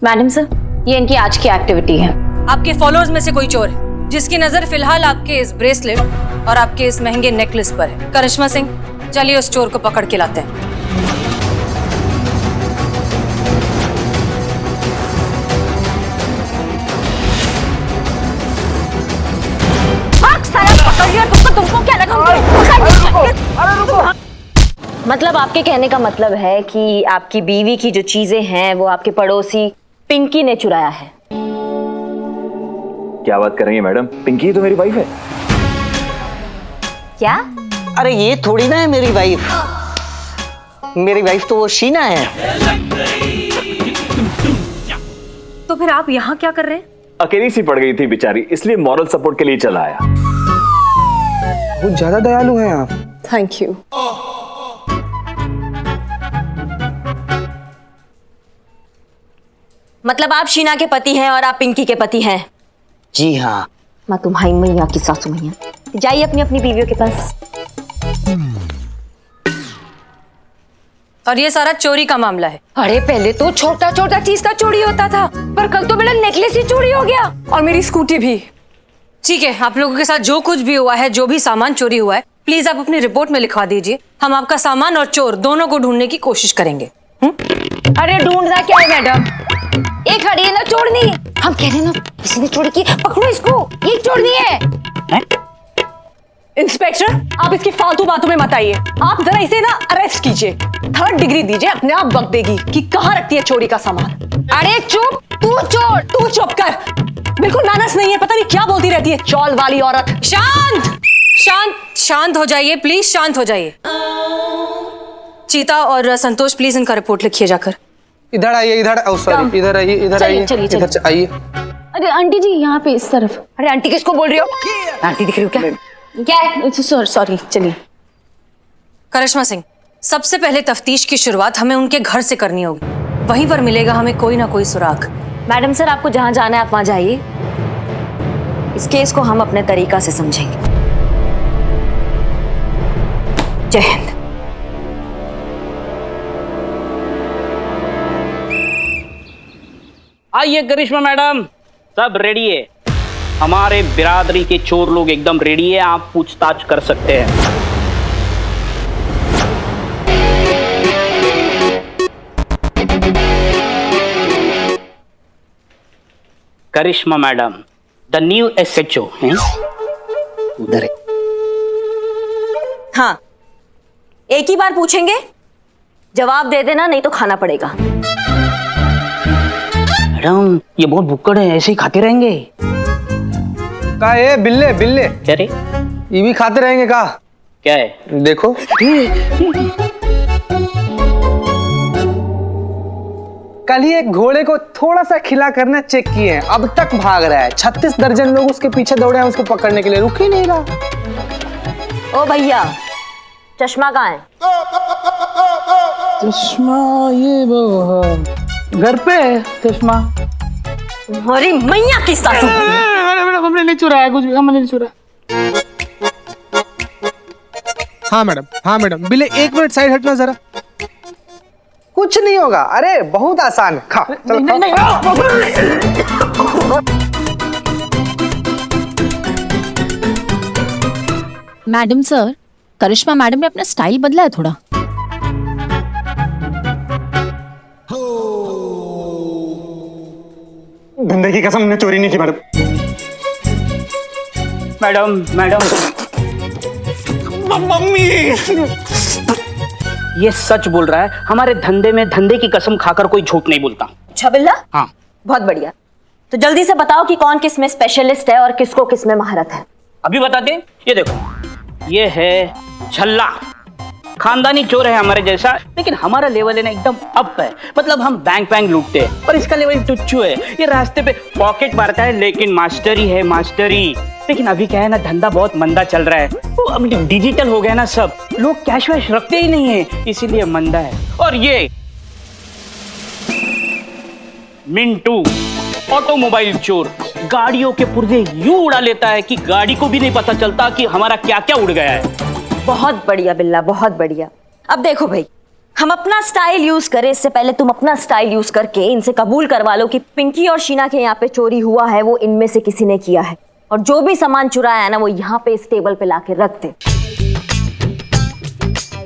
Madam sir, ये इनकी आज की एक्टिविटी है। आपके फॉलोअर्स में से कोई चोर है जिसकी नजर फिलहाल आपके इस ब्रेसलेट और आपके इस महंगे नेकलेस पर है। करिश्मा सिंह, चलिए उस चोर को पकड़ के लाते हैं। तुमको क्या लगा? मतलब आपके कहने का मतलब है कि आपकी बीवी की जो चीजें हैं वो आपके पड़ोसी पिंकी ने चुराया है। क्या बात कर रही है मैडम? पिंकी तो मेरी वाइफ है। क्या? अरे ये थोड़ी ना है मेरी वाइफ। मेरी वाइफ तो वो शीना है। तो फिर आप यहाँ क्या कर रहे हैं? अकेली सी पड़ गई थी बेचारी, इसलिए मॉरल सपोर्ट के लिए चला आया। बहुत ज्यादा दयालु हैं आप। Thank you. मतलब आप शीना के पति हैं और आप पिंकी के पति हैं? जी हाँ। मैं तुम्हारी मैया की सासू मैया। जाइए अपनी अपनी बीवियों के पास। और ये सारा चोरी का मामला है। अरे पहले तो छोटा छोटा चीज का चोरी होता था, पर कल तो मेरा नेकलेस ही चोरी हो गया और मेरी स्कूटी भी। ठीक है, आप लोगों के साथ जो कुछ भी हुआ है, जो भी सामान चोरी हुआ है, प्लीज आप अपनी रिपोर्ट में लिखवा दीजिए। हम आपका सामान और चोर दोनों को ढूंढने की कोशिश करेंगे। अरे ढूंढना क्या है मैडम? एक खड़ी है ना चोरनी। हम कह रहे हैं ना किसी ने चोरी की, पकड़ो इसको, ये चोरनी है। इंस्पेक्टर, आप इसकी फालतू बातों में मत आइए। आप जरा इसे ना अरेस्ट कीजिए, 3rd डिग्री दीजिए, अपने आप वक्त देगी कि कहाँ रखती है चोरी का सामान। अरे चुप, तू चोर। तू चुप कर, बिल्कुल मैनर्स नहीं है, पता नहीं क्या बोलती रहती है चौल वाली औरत। शांत शांत शांत हो जाइए, प्लीज शांत हो जाइए। चीता और संतोष, प्लीज इनका रिपोर्ट लिखिए जाकर। इधर आइए, इधर सॉरी, इधर आइए, इधर आइए, इधर आइए। अरे आंटी जी यहाँ पे इस तरफ। अरे आंटी किसको बोल रही हो? आंटी दिख रही हो क्या? क्या है? सॉरी, चलिए। करिश्मा सिंह, सबसे पहले तफ्तीश की शुरुआत हमें उनके घर से करनी होगी। वहीं पर मिलेगा हमें कोई ना कोई सुराग। मैडम सर, आपको जहां जाना है आप वहां जाइए। इस केस को हम अपने तरीका से समझेंगे। जय हिंद। आइए करिश्मा मैडम, सब रेडी है। हमारे बिरादरी के चोर लोग एकदम रेडी है, आप पूछताछ कर सकते हैं। करिश्मा मैडम, द न्यू SHO हैं उधर है। हाँ, एक ही बार पूछेंगे, जवाब दे देना, नहीं तो खाना पड़ेगा। मैडम ये बहुत भुक्कड़ है, ऐसे ही खाते रहेंगे। का ये बिल्ले बिल्ले क्या रे? ये भी खाते रहेंगे का? क्या है? देखो कल ही एक घोड़े को थोड़ा सा खिला करना चेक किए हैं, अब तक भाग रहा है। 36 दर्जन लोग उसके पीछे दौड़े हैं उसको पकड़ने के लिए, रुक ही नहीं रहा। ओ भैया, चश्मा कहाँ है? चश्मा ये घर पे है चश्मा। अरे मैया की सासू। मैडम हमने नहीं चुराया कुछ भी, हमने नहीं चुराया। हाँ मैडम, बिल्ले 1 मिनट साइड हटना जरा। कुछ नहीं होगा, अरे बहुत आसान। खा चलो। नहीं। मैडम सर, करिश्मा मैडम ने अपना स्टाइल बदला है थोड़ा। धंधे की कसम, हमने चोरी नहीं की मैडम। मैडम मम्मी ये सच बोल रहा है। हमारे धंधे में धंधे की कसम खाकर कोई झूठ नहीं बोलता। अच्छा बिल्ला, हाँ बहुत बढ़िया। तो जल्दी से बताओ कि कौन किस में स्पेशलिस्ट है और किसको किस में महारत है। अभी बताते हैं। ये देखो, ये है छल्ला, खानदानी चोर है हमारे जैसा, लेकिन हमारा लेवल है ना एकदम अप है। मतलब हम बैंक लूटते हैं, और इसका लेवल टुच्चू है। ये रास्ते पे पॉकेट मारता है, लेकिन मास्टरी है मास्टरी। लेकिन अभी क्या है ना, धंधा बहुत मंदा चल रहा है। तो अब डिजिटल हो गया ना सब, लोग कैश वैश रखते ही नहीं है, इसीलिए मंदा है। और ये मिंटू, ऑटोमोबाइल चोर, गाड़ियों के पुर्जे यूं उड़ा लेता है कि गाड़ी को भी नहीं पता चलता कि हमारा क्या क्या उड़ गया है। बहुत बढ़िया बिल्ला, बहुत बढ़िया। अब देखो भाई, हम अपना स्टाइल यूज करें इससे पहले तुम अपना स्टाइल यूज करके इनसे कबूल करवा लो कि पिंकी और शीना के यहाँ पे चोरी हुआ है, वो इनमें से किसी ने किया है, और जो भी सामान चुराया है ना वो यहाँ पे इस टेबल पे लाके रख दे,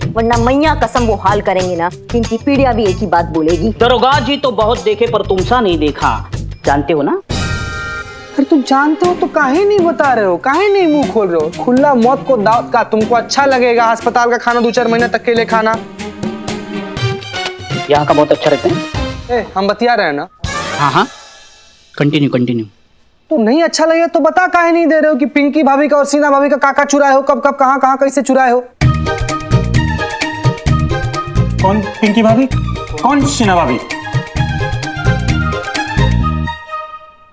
वरना मैया कसम वो हाल करेंगे ना कि इनकी पीढ़ियां भी एक ही बात बोलेगी। दरोगा जी तो बहुत देखे पर तुमसा नहीं देखा, जानते हो ना? अरे तुम जानते हो तो काहे नहीं बता रहे हो, काहे नहीं मुंह खोल रहे हो? खुला मौत को दावत का तुमको अच्छा लगेगा अस्पताल का खाना 2-4 महीने तक के लिए खाना? यहाँ का बहुत अच्छा रहता है। हम बतिया रहे हैं ना। हाँ, कंटिन्यू। तो नहीं अच्छा लगे तो बता, काहे नहीं दे रहे हो कि पिंकी भाभी का और शीना भाभी का काका चुराए हो, कब कहाँ कैसे चुराए हो? कौन पिंकी भाभी, कौन शीना भाभी?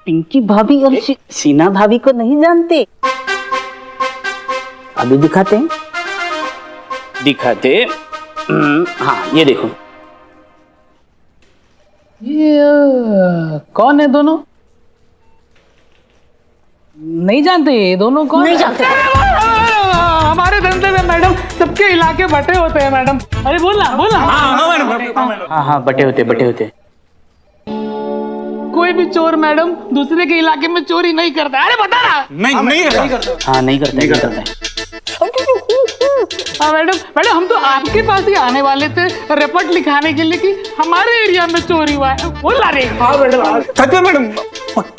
पिंकी भाभी और शीना भाभी को नहीं जानते? अभी दिखाते हैं। हाँ, ये देखो। ये कौन है दोनों? नहीं जानते ये दोनों कौन? नहीं जानते। हमारे धंधे में मैडम सबके इलाके बटे होते हैं मैडम। अरे बोलना। हाँ, बटे होते। कोई भी चोर मैडम दूसरे के इलाके में चोरी नहीं करता। अरे बता ना। नहीं करता। हाँ, नहीं करता। हाँ मैडम हम तो आपके पास ही आने वाले थे रिपोर्ट लिखाने के लिए कि हमारे एरिया में चोरी हुआ है। बोला रे। हाँ मैडम। सच में मैडम,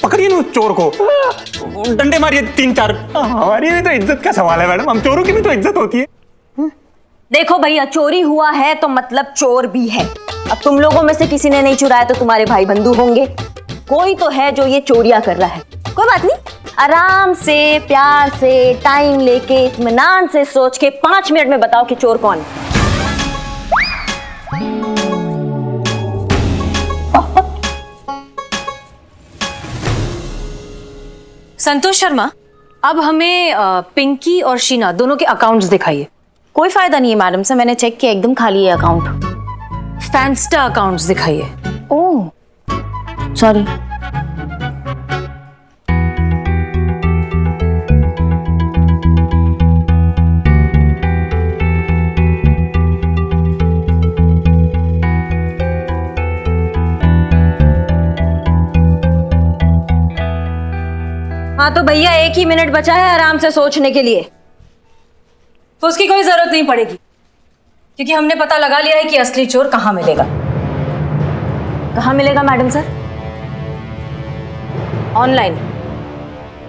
पकड़िए ना उस चोर को, डंडे मारिए 3-4। हमारी भी तो इज्जत का सवाल है मैडम, हम चोरों की भी तो इज्जत होती है। देखो भैया, चोरी हुआ है तो मतलब चोर भी है। अब तुम लोगों में से किसी ने नहीं चुराया तो तुम्हारे भाई बंधु होंगे, कोई तो है जो ये चोरियां कर रहा है। कोई बात नहीं, आराम से प्यार से टाइम लेके इत्मीनान से सोच के 5 मिनट में बताओ कि चोर कौन है। संतोष शर्मा, अब हमें पिंकी और शीना दोनों के अकाउंट्स दिखाइए। कोई फायदा नहीं है मैडम सर, मैंने चेक किया एकदम खाली है अकाउंट। फैंस्टा अकाउंट्स दिखाइए। Oh sorry. हाँ तो भैया 1 ही मिनट बचा है आराम से सोचने के लिए। तो उसकी कोई जरूरत नहीं पड़ेगी, क्योंकि हमने पता लगा लिया है कि असली चोर कहाँ मिलेगा। कहाँ मिलेगा madam sir? Online.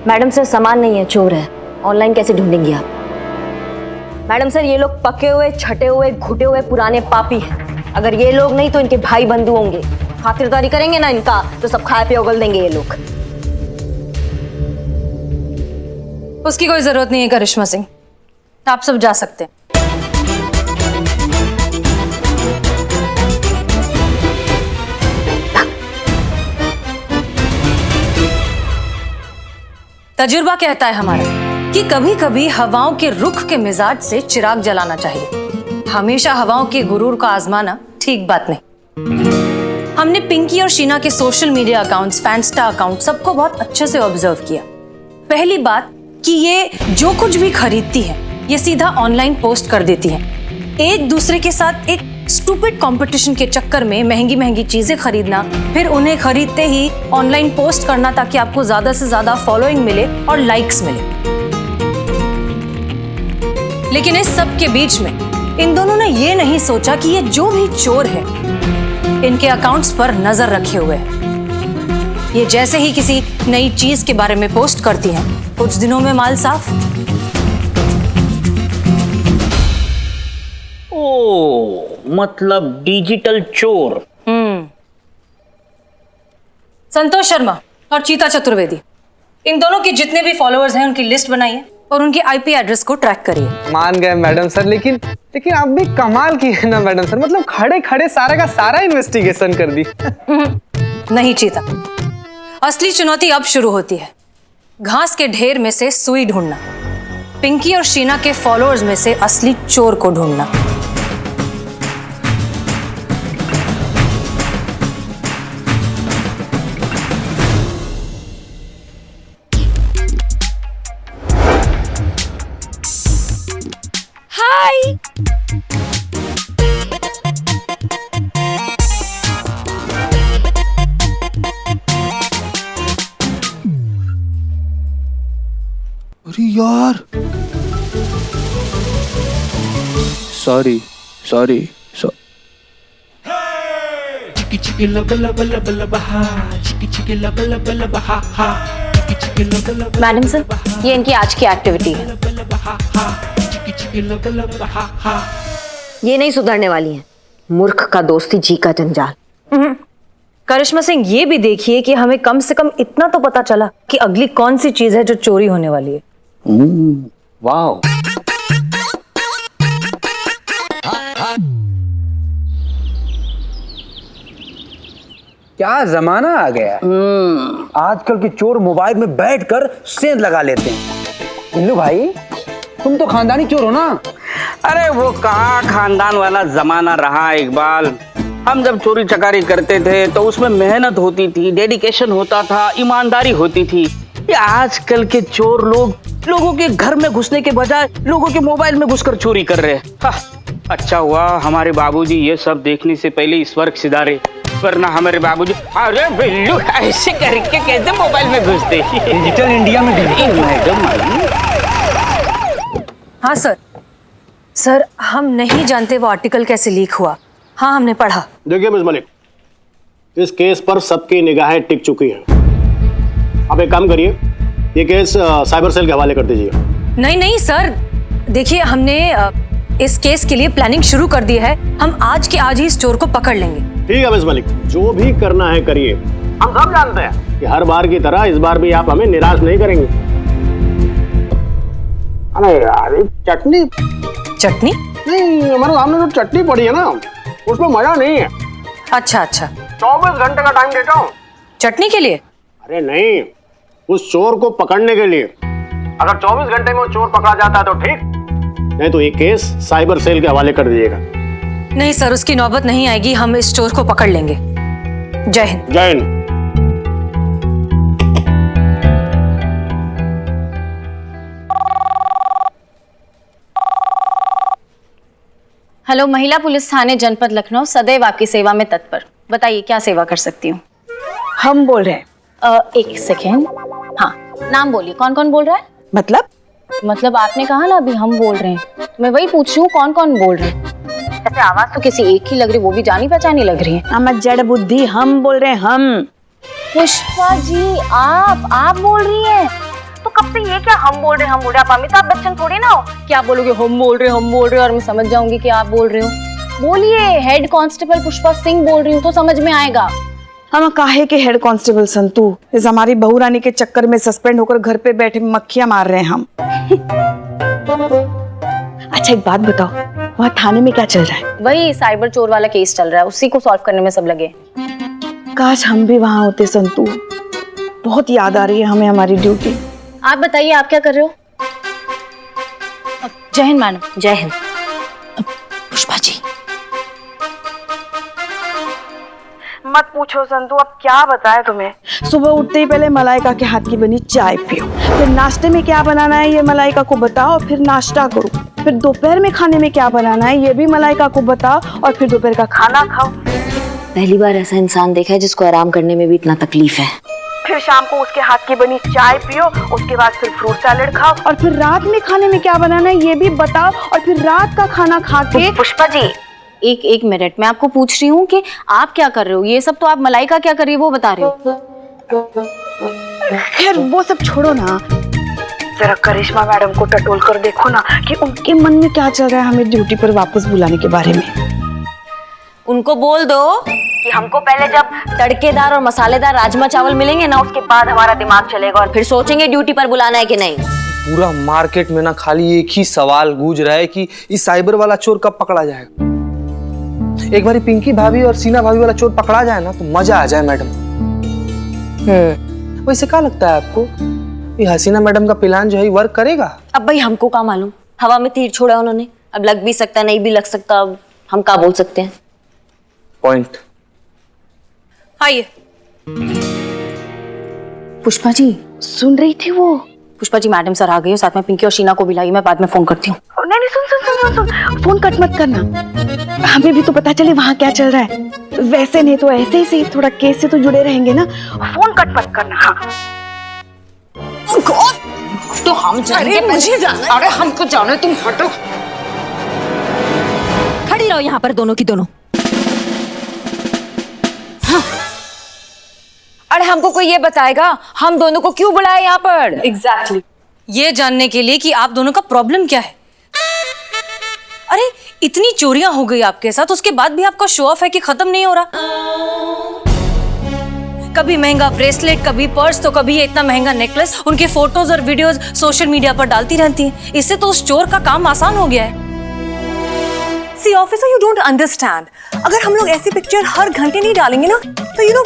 Madam sir सामान नहीं है, चोर है। ऑनलाइन कैसे ढूंढेंगी आप? मैडम सर ये लोग पके हुए, छटे हुए, घुटे हुए पुराने पापी हैं। अगर ये लोग नहीं तो इनके भाई बंधु होंगे, खातिरदारी करेंगे ना इनका तो सब खाए पे उगल देंगे ये लोग। उसकी कोई जरूरत नहीं है करिश्मा सिंह, आप सब जा सकते हैं। तजुर्बा कहता है हमारा कि कभी कभी हवाओं के रुख के मिजाज से चिराग जलाना चाहिए। हमेशा हवाओं के गुरूर का आजमाना ठीक बात नहीं। हमने पिंकी और शीना के सोशल मीडिया अकाउंट्स, फैंस्टा अकाउंट सबको बहुत अच्छे से ऑब्जर्व किया। पहली बात कि ये जो कुछ भी खरीदती है ये सीधा ऑनलाइन पोस्ट कर देती हैं। एक दूसरे के साथ एक स्टूपिड कंपटीशन के चक्कर में महंगी महंगी चीजें खरीदना, फिर उन्हें खरीदते ही ऑनलाइन पोस्ट करना ताकि आपको ज्यादा से ज्यादा फॉलोइंग मिले और लाइक्स मिले। लेकिन इस सब के बीच में इन दोनों ने ये नहीं सोचा कि ये जो भी चोर है इनके अकाउंट्स पर नजर रखे हुए है। ये जैसे ही किसी नई चीज के बारे में पोस्ट करती हैं, कुछ दिनों में माल साफ। ओ, मतलब डिजिटल चोर। संतोष शर्मा और चीता चतुर्वेदी, इन दोनों के जितने भी फॉलोअर्स हैं उनकी लिस्ट बनाइए और उनके आईपी एड्रेस को ट्रैक करिए। मान गए मैडम सर, लेकिन आप भी कमाल की है ना मैडम सर, मतलब खड़े खड़े सारा का सारा इन्वेस्टिगेशन कर दी। नहीं चीता, असली चुनौती अब शुरू होती है। घास के ढेर में से सुई ढूंढना, पिंकी और शीना के फॉलोअर्स में से असली चोर को ढूंढना। हाय यार सॉरी सॉरी मैडम सर, ये इनकी आज की एक्टिविटी है। ये नहीं सुधरने वाली है। मूर्ख का दोस्ती जी का जंजाल। करिश्मा सिंह, ये भी देखिए कि हमें कम से कम इतना तो पता चला कि अगली कौन सी चीज है जो चोरी होने वाली है। वाओ, क्या जमाना आ गया है। आजकल के चोर मोबाइल में बैठकर सेंध लगा लेते हैं। इल्लू भाई, तुम तो खानदानी चोर हो ना। अरे वो कहाँ खानदान वाला जमाना रहा इकबाल। हम जब चोरी चकारी करते थे तो उसमें मेहनत होती थी, डेडिकेशन होता था, ईमानदारी होती थी। ये आजकल के चोर लोगों के घर में घुसने के बजाय लोगों के मोबाइल में घुसकर चोरी कर रहे हैं। अच्छा हुआ हमारे बाबूजी ये सब देखने से पहले इस वर्ग सिधारे, वरना हमारे बाबूजी अरे बिल्लू ऐसे करके कैसे मोबाइल में घुसते। डिजिटल इंडिया में हाँ सर, हम नहीं जानते वो आर्टिकल कैसे लीक हुआ। हाँ, हमने पढ़ा। देखिए मिस मलिक, इस केस पर सबकी निगाहें टिक चुकी हैं। आप एक काम करिए, ये केस साइबर सेल के हवाले कर दीजिए। नहीं सर, देखिए हमने इस केस के लिए प्लानिंग शुरू कर दी है। हम आज के आज ही इस चोर को पकड़ लेंगे। ठीक है मिस मलिक, जो भी करना है करिए। हम सब जानते हैं कि हर बार की तरह इस बार भी आप हमें निराश नहीं करेंगे। अरे यार, चटनी नहीं, हमारे सामने जो चटनी पड़ी है ना, उसमें मजा नहीं है। अच्छा 24 घंटे का टाइम देता हूँ चटनी के लिए। अरे नहीं, उस चोर को पकड़ने के लिए। अगर 24 घंटे में वो चोर पकड़ा जाता है तो ठीक, नहीं तो ये केस साइबर सेल के हवाले कर दीजिएगा। नहीं सर, उसकी नौबत नहीं आएगी। हम इस चोर को पकड़ लेंगे। जय हिंद। जय हिंद। हेलो, महिला पुलिस थाने जनपद लखनऊ सदैव आपकी सेवा में तत्पर। बताइए क्या सेवा कर सकती हूँ। हम बोल रहे हैं। एक सेकेंड। हाँ, नाम बोलिए, कौन कौन बोल रहा है। मतलब आपने कहा ना अभी हम बोल रहे हैं, मैं वही पूछ रही हूँ कौन कौन बोल रहे हैं। ऐसे आवाज तो किसी एक ही लग रही, वो भी जानी पहचानी लग रही है। हम जड़ बुद्धि, हम बोल रहे हैं। हम पुष्पा जी, आप बोल रही हैं। तो कब से ये क्या हम बोल रहे हैं आप अमिताभ बच्चन थोड़ी ना हो। क्या बोलोगे, हम बोल रहे और मैं समझ जाऊंगी कि आप बोल रहे हो। बोलिए, हेड कांस्टेबल पुष्पा सिंह बोल रही हूँ तो समझ में आएगा। हम काहे के हेड कांस्टेबल संतू, इस हमारी बहू रानी के चक्कर में सस्पेंड होकर घर पे बैठे मक्खियां मार रहे हैं हम। अच्छा एक बात बताओ, वहाँ थाने में क्या चल रहा है। वही साइबर चोर वाला केस चल रहा है, उसी को सॉल्व करने में सब लगे। काश हम भी वहाँ होते संतू। बहुत याद आ रही है हमें हमारी ड्यूटी। आप बताइए, आप क्या कर रहे हो। जय हिंद मैडम। जय हिंद। पुष्पा जी, मत पूछो संतू, अब क्या बताएं तुम्हें। सुबह उठते ही पहले मलाइका के हाथ की बनी चाय पियो, फिर नाश्ते में क्या बनाना है ये मलाइका को बताओ, फिर नाश्ता करो, फिर दोपहर में खाने में क्या बनाना है ये भी मलाइका को बताओ, और फिर दोपहर का खाना खाओ। पहली बार ऐसा इंसान देखा है जिसको आराम करने में भी इतना तकलीफ है। फिर शाम को उसके हाथ की बनी चाय पियो, उसके बाद फिर फ्रूट सैलेड खाओ, और फिर रात में खाने में क्या बनाना है ये भी बताओ, और फिर रात का खाना खा के। पुष्पा जी, एक मिनट, मैं आपको पूछ रही हूँ कि आप क्या कर रहे हो। ये सब तो आप मलाइका क्या कर रही है वो बता रहे हो। खैर वो सब छोड़ो ना, जरा करिश्मा मैडम को टटोल कर देखो ना कि उनके मन में क्या चल रहा है हमें ड्यूटी पर वापस बुलाने के बारे में। उनको बोल दो कि हमको पहले जब तड़केदार और मसालेदार राजमा चावल मिलेंगे ना, उसके बाद हमारा दिमाग चलेगा और फिर सोचेंगे ड्यूटी पर बुलाना है कि नहीं। पूरा मार्केट में ना खाली एक ही सवाल गूंज रहा है कि इस साइबर वाला चोर कब पकड़ा जाएगा। एक बार पिंकी भाभी और सीना भाभी वाला चोर पकड़ा जाए ना तो मजा आ जाए मैडम। वैसे क्या लगता है आपको, ये हसीना मैडम का प्लान जो है वर्क करेगा। अब भाई हमको क्या मालूम, हवा में तीर छोड़ा उन्होंने, अब लग भी सकता नहीं भी लग सकता, अब हम क्या बोल सकते हैं। पॉइंट। आइए। पुष्पा जी सुन रही थी वो। पुष्पा जी, मैडम सर आ गए, साथ में पिंकी और शीना को भी लाई, मैं बाद में फोन करती हूँ। नहीं सुन, फोन कट मत करना, हमें भी तो पता चले वहाँ क्या चल रहा है। वैसे नहीं तो ऐसे ही से थोड़ा केस से तो जुड़े रहेंगे ना, फोन कट मत करना। हाँ तो हम जाएंगे। अरे मुझे जाना है। अरे हमको जाना है, तुम हटो। खड़ी रहो यहाँ पर दोनों की दोनों। अरे हमको कोई ये बताएगा हम दोनों को क्यों बुलाया यहाँ पर? एग्जैक्टली ये जानने के लिए कि आप दोनों का प्रॉब्लम क्या है। अरे इतनी चोरियां हो गई आपके साथ, उसके बाद भी आपका शो ऑफ है कि खत्म नहीं हो रहा। कभी महंगा ब्रेसलेट, कभी पर्स, तो कभी ये इतना महंगा नेकलेस। उनके फोटोज और वीडियोस सोशल मीडिया पर डालती रहती हैं। इससे तो उस चोर का काम आसान हो गया है। See officer, you don't understand. अगर हम लोग ऐसी पिक्चर हर घंटे नहीं डालेंगे ना तो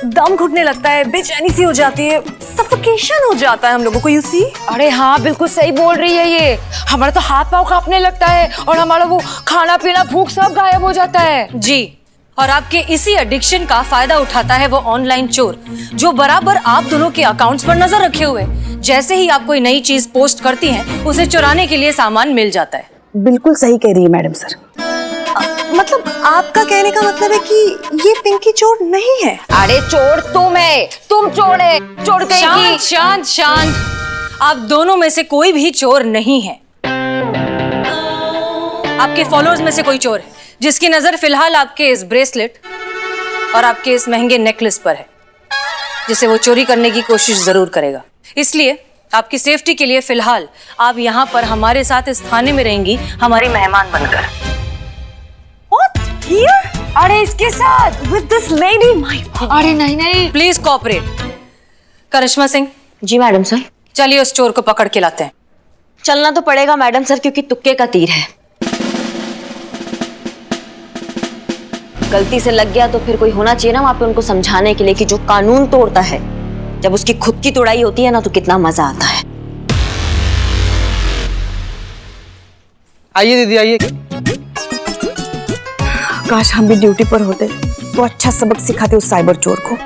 दम घुटने लगता है, बेचैनी सी हो जाती है, सफोकेशन हो जाता है हम लोगों को। You see? अरे हाँ, बिल्कुल सही बोल रही है ये। हमारा तो हाथ पाँव कांपने लगता है और हमारा वो खाना पीना भूख सब गायब हो जाता है। जी, और आपके इसी एडिक्शन का फायदा उठाता है वो ऑनलाइन चोर, जो बराबर आप दोनों के अकाउंट्स पर नजर रखे हुए। जैसे ही आप कोई नई चीज पोस्ट करती हैं, उसे चुराने के लिए सामान मिल जाता है। बिल्कुल सही कह रही है मैडम सर। मतलब आपका कहने का मतलब है कि ये पिंकी चोर नहीं है? अरे चोर तुम है, तुम चोर है, चोर कहेगी। शांत शांत शांत, आप दोनों में से कोई भी चोर नहीं है। आपके फॉलोअर्स में से कोई चोर है जिसकी नजर फिलहाल आपके इस ब्रेसलेट और आपके इस महंगे नेकलेस पर है, जिसे वो चोरी करने की कोशिश जरूर करेगा। इसलिए आपकी सेफ्टी के लिए फिलहाल आप यहाँ पर हमारे साथ इस थाने में रहेंगी, हमारी मेहमान बनकर। What? Here? अरे इसके साथ With this lady? My God. अरे नहीं नहीं, प्लीज कोऑपरेट। करिश्मा सिंह, जी मैडम सर। चलिए उस चोर को पकड़ के लाते हैं। चलना तो पड़ेगा मैडम सर, क्योंकि तुक्के का तीर है। गलती से लग गया तो फिर कोई होना चाहिए ना वहां पे उनको समझाने के लिए कि जो कानून तोड़ता है, जब उसकी खुद की तोड़ाई होती है ना तो कितना मजा आता है। आइए दीदी आइए। काश हम भी ड्यूटी पर होते तो अच्छा सबक सिखाते उस साइबर चोर को।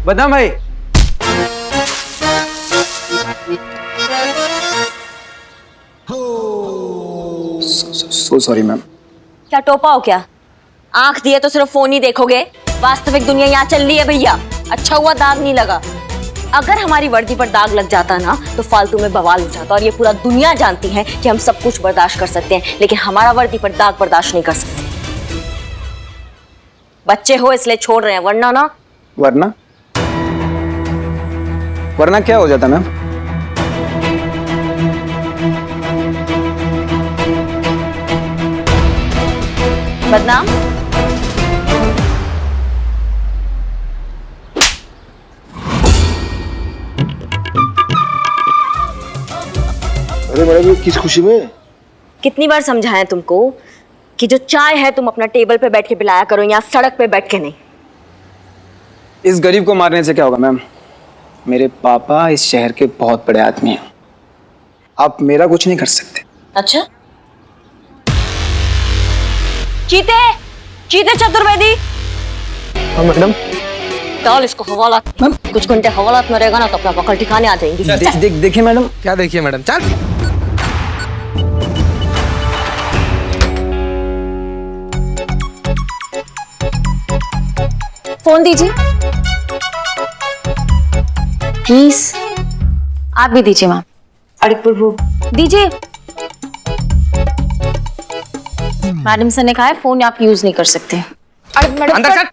बदाम भाई, सो सॉरी मैम। क्या टोपा हो क्या? आंख दिए तो सिर्फ फोन ही देखोगे? वास्तविक दुनिया यहाँ चल रही है भैया। अच्छा हुआ दाग नहीं लगा। अगर हमारी वर्दी पर दाग लग जाता ना तो फालतू में बवाल हो जाता। और ये पूरा दुनिया जानती है कि हम सब कुछ बर्दाश्त कर सकते हैं, लेकिन हमारा वर्दी पर दाग बर्दाश्त नहीं कर सकते। बच्चे हो इसलिए छोड़ रहे हैं, वरना ना। वरना वरना क्या हो जाता मैम? बदनाम। अरे मैडम, किस खुशी में? कितनी बार समझाया तुमको कि जो चाय है तुम अपना टेबल पे बैठ के पिलाया करो, यहाँ सड़क पे बैठ के नहीं। इस गरीब को मारने से क्या होगा मैम? मेरे पापा इस शहर के बहुत बड़े आदमी हैं। आप मेरा कुछ नहीं कर सकते। अच्छा, चीते चीते चतुर्वेदी। हाँ मैडम। डाल इसको हवालात। कुछ घंटे हवालात में रहेगा ना तो अपना पकड़ ठिकाने आ जाएंगी। देखिए मैडम। क्या देखिए मैडम? चल। फोन दीजिए प्लीज। आप भी दीजिए मैम। अरे प्रभु दीजिए। मैडम सर ने कहा है फोन आप यूज नहीं कर सकते। अरे मैडम अंदर चल।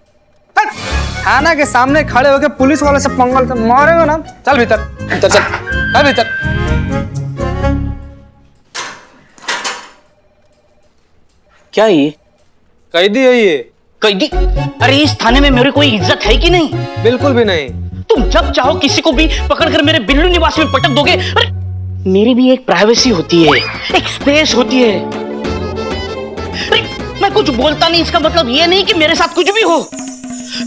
थाना के सामने खड़े होके पुलिस वाले से पंगल से मारेगा ना। चल भीतर। भीतर चल। चल भीतर। क्या ये? कैदी है ये। कैदी? अरे इस थाने में मेरी कोई इज्जत है कि नहीं? बिल्कुल भी नहीं। तुम जब चाहो किसी को भी पकड़कर मेरे बिल्लू निवास में पटक दोगे। अरे मेरी भी एक प्राइवेसी होती है, एक स्पेस होती है। अरे मैं कुछ बोलता नहीं, इसका मतलब ये नहीं कि मेरे साथ कुछ भी हो।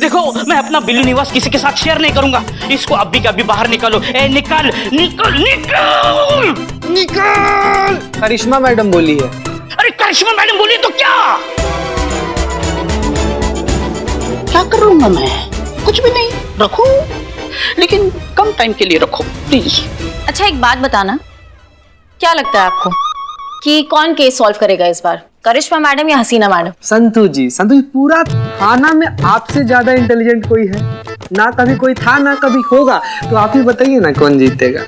देखो, मैं अपना बिल्लू निवास किसी के साथ शेयर नहीं करूंगा। इसको अभी का अभी बाहर निकालो। ए निकाल निकाल निकाल निकाल। करिश्मा मैडम बोली है। अरे करिश्मा मैडम बोली तो क्या करूंगा मैं? कुछ भी नहीं। रखो, लेकिन कम टाइम के लिए रखो प्लीज। अच्छा एक बात बताना, क्या लगता है आपको कि कौन केस सॉल्व करेगा इस बार, करिश्मा मैडम या हसीना मैडम? संतू जी पूरा थाना में आपसे ज्यादा इंटेलिजेंट कोई है? ना कभी कोई था ना कभी होगा, तो आप ही बताइए ना कौन जीतेगा?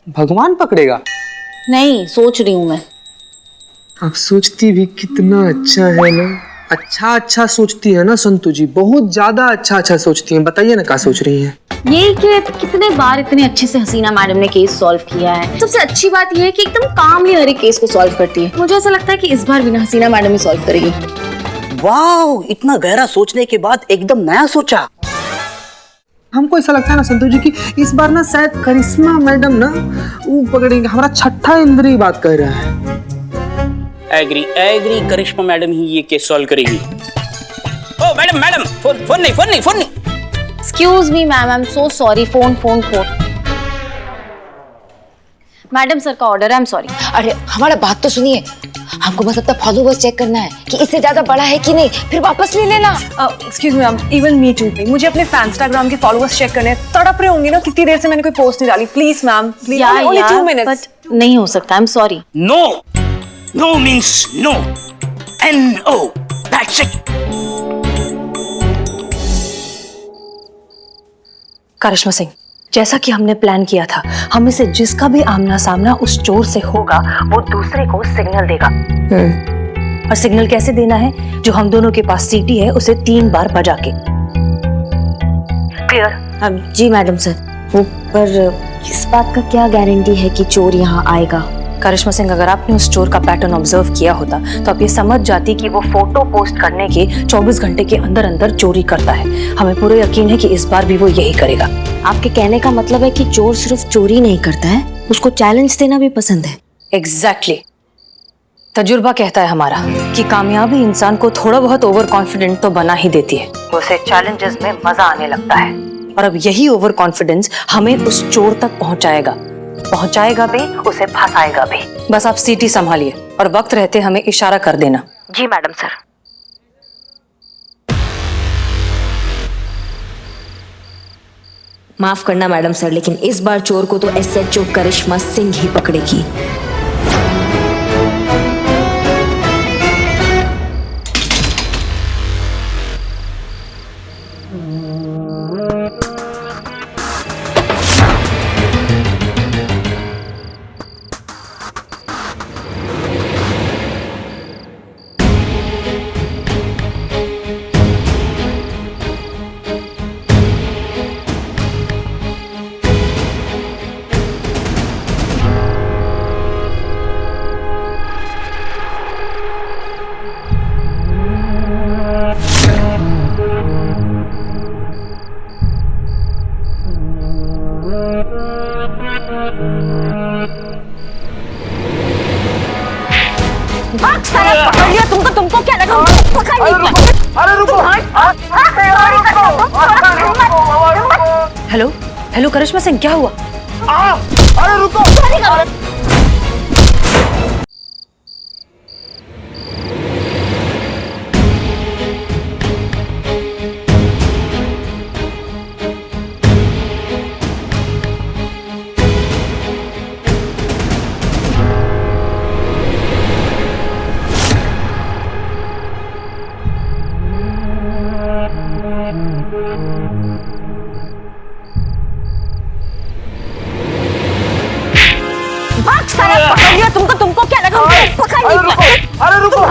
भगवान पकड़ेगा? नहीं, सोच रही हूँ मैं। आप सोचती भी कितना अच्छा है ना, अच्छा सोचती है ना संतू जी, बहुत ज्यादा अच्छा सोचती हैं। बताइए ना क्या सोच रही हैं? ये कि कितने बार इतने अच्छे से हसीना मैडम ने केस सॉल्व किया है। सबसे अच्छी बात ये है कि एकदम कामली हर एक केस को सॉल्व करती है। मुझे ऐसा लगता है कि इस बार भी ना हसीना मैडम ही सॉल्व करेगी। वाह, इतना गहरा सोचने के बाद एकदम नया सोचा। हमको ऐसा लगता है ना संतू जी कि इस बार ना शायद करिश्मा मैडम ना वो पकड़ेंगे। हमारा छठा इंद्री बात कह रहा है। एग्री करिश्मा मैडम ही ये केस सॉल्व करेगी। ओ मैडम फोन नहीं। Excuse me ma'am, I am so sorry. Phone. Madam sir का ऑर्डर है, आई एम सॉरी। अरे हमारा बात तो सुनिए, हमको बस अपना फॉलोवर्स चेक करना है कि इससे ज्यादा बड़ा है कि नहीं, फिर वापस ले लेना। Excuse me ma'am, even me too. मुझे अपने इंस्टाग्राम के फॉलोवर्स चेक करने हैं। तड़प रहे होंगे ना, कितनी देर से मैंने कोई पोस्ट नहीं डाली। Please ma'am, please, only 2 minutes. नहीं हो सकता, I am sorry. No means no, NO, that's it। Karishma Singh, जैसा कि हमने प्लान किया था, हम इसे जिसका भी आमना सामना उस चोर से होगा, वो दूसरे को सिग्नल देगा। और सिग्नल कैसे देना है? जो हम दोनों के पास सीटी है उसे 3 बार बजा के। क्लियर? जी मैडम सर। वो पर इस बात का क्या गारंटी है कि चोर यहाँ आएगा? करिश्मा सिंह, अगर आपने उस चोर का पैटर्न ऑब्जर्व किया होता तो आप ये समझ जाती कि वो फोटो पोस्ट करने के 24 घंटे के अंदर अंदर चोरी करता है। हमें पूरा यकीन है कि इस बार भी वो यही करेगा। आपके कहने का मतलब है कि चोर सिर्फ चोरी नहीं करता है, उसको चैलेंज देना भी पसंद है। एग्जैक्टली। तजुर्बा कहता है हमारा कि कामयाबी इंसान को थोड़ा बहुत ओवर कॉन्फिडेंट तो बना ही देती है, उसे चैलेंजेस में मजा आने लगता है। और अब यही ओवर कॉन्फिडेंस हमें उस चोर तक पहुंचाएगा भी, उसे फंसाएगा भी। बस आप सीटी संभालिए और वक्त रहते हमें इशारा कर देना। जी मैडम सर। माफ करना मैडम सर, लेकिन इस बार चोर को तो SHO करिश्मा सिंह ही पकड़ेगी। तुमको क्या लगा? अरे रुको। हेलो करिश्मा सिंह, क्या हुआ? अरे रुको। तुमको क्या लगा? अरे रुको।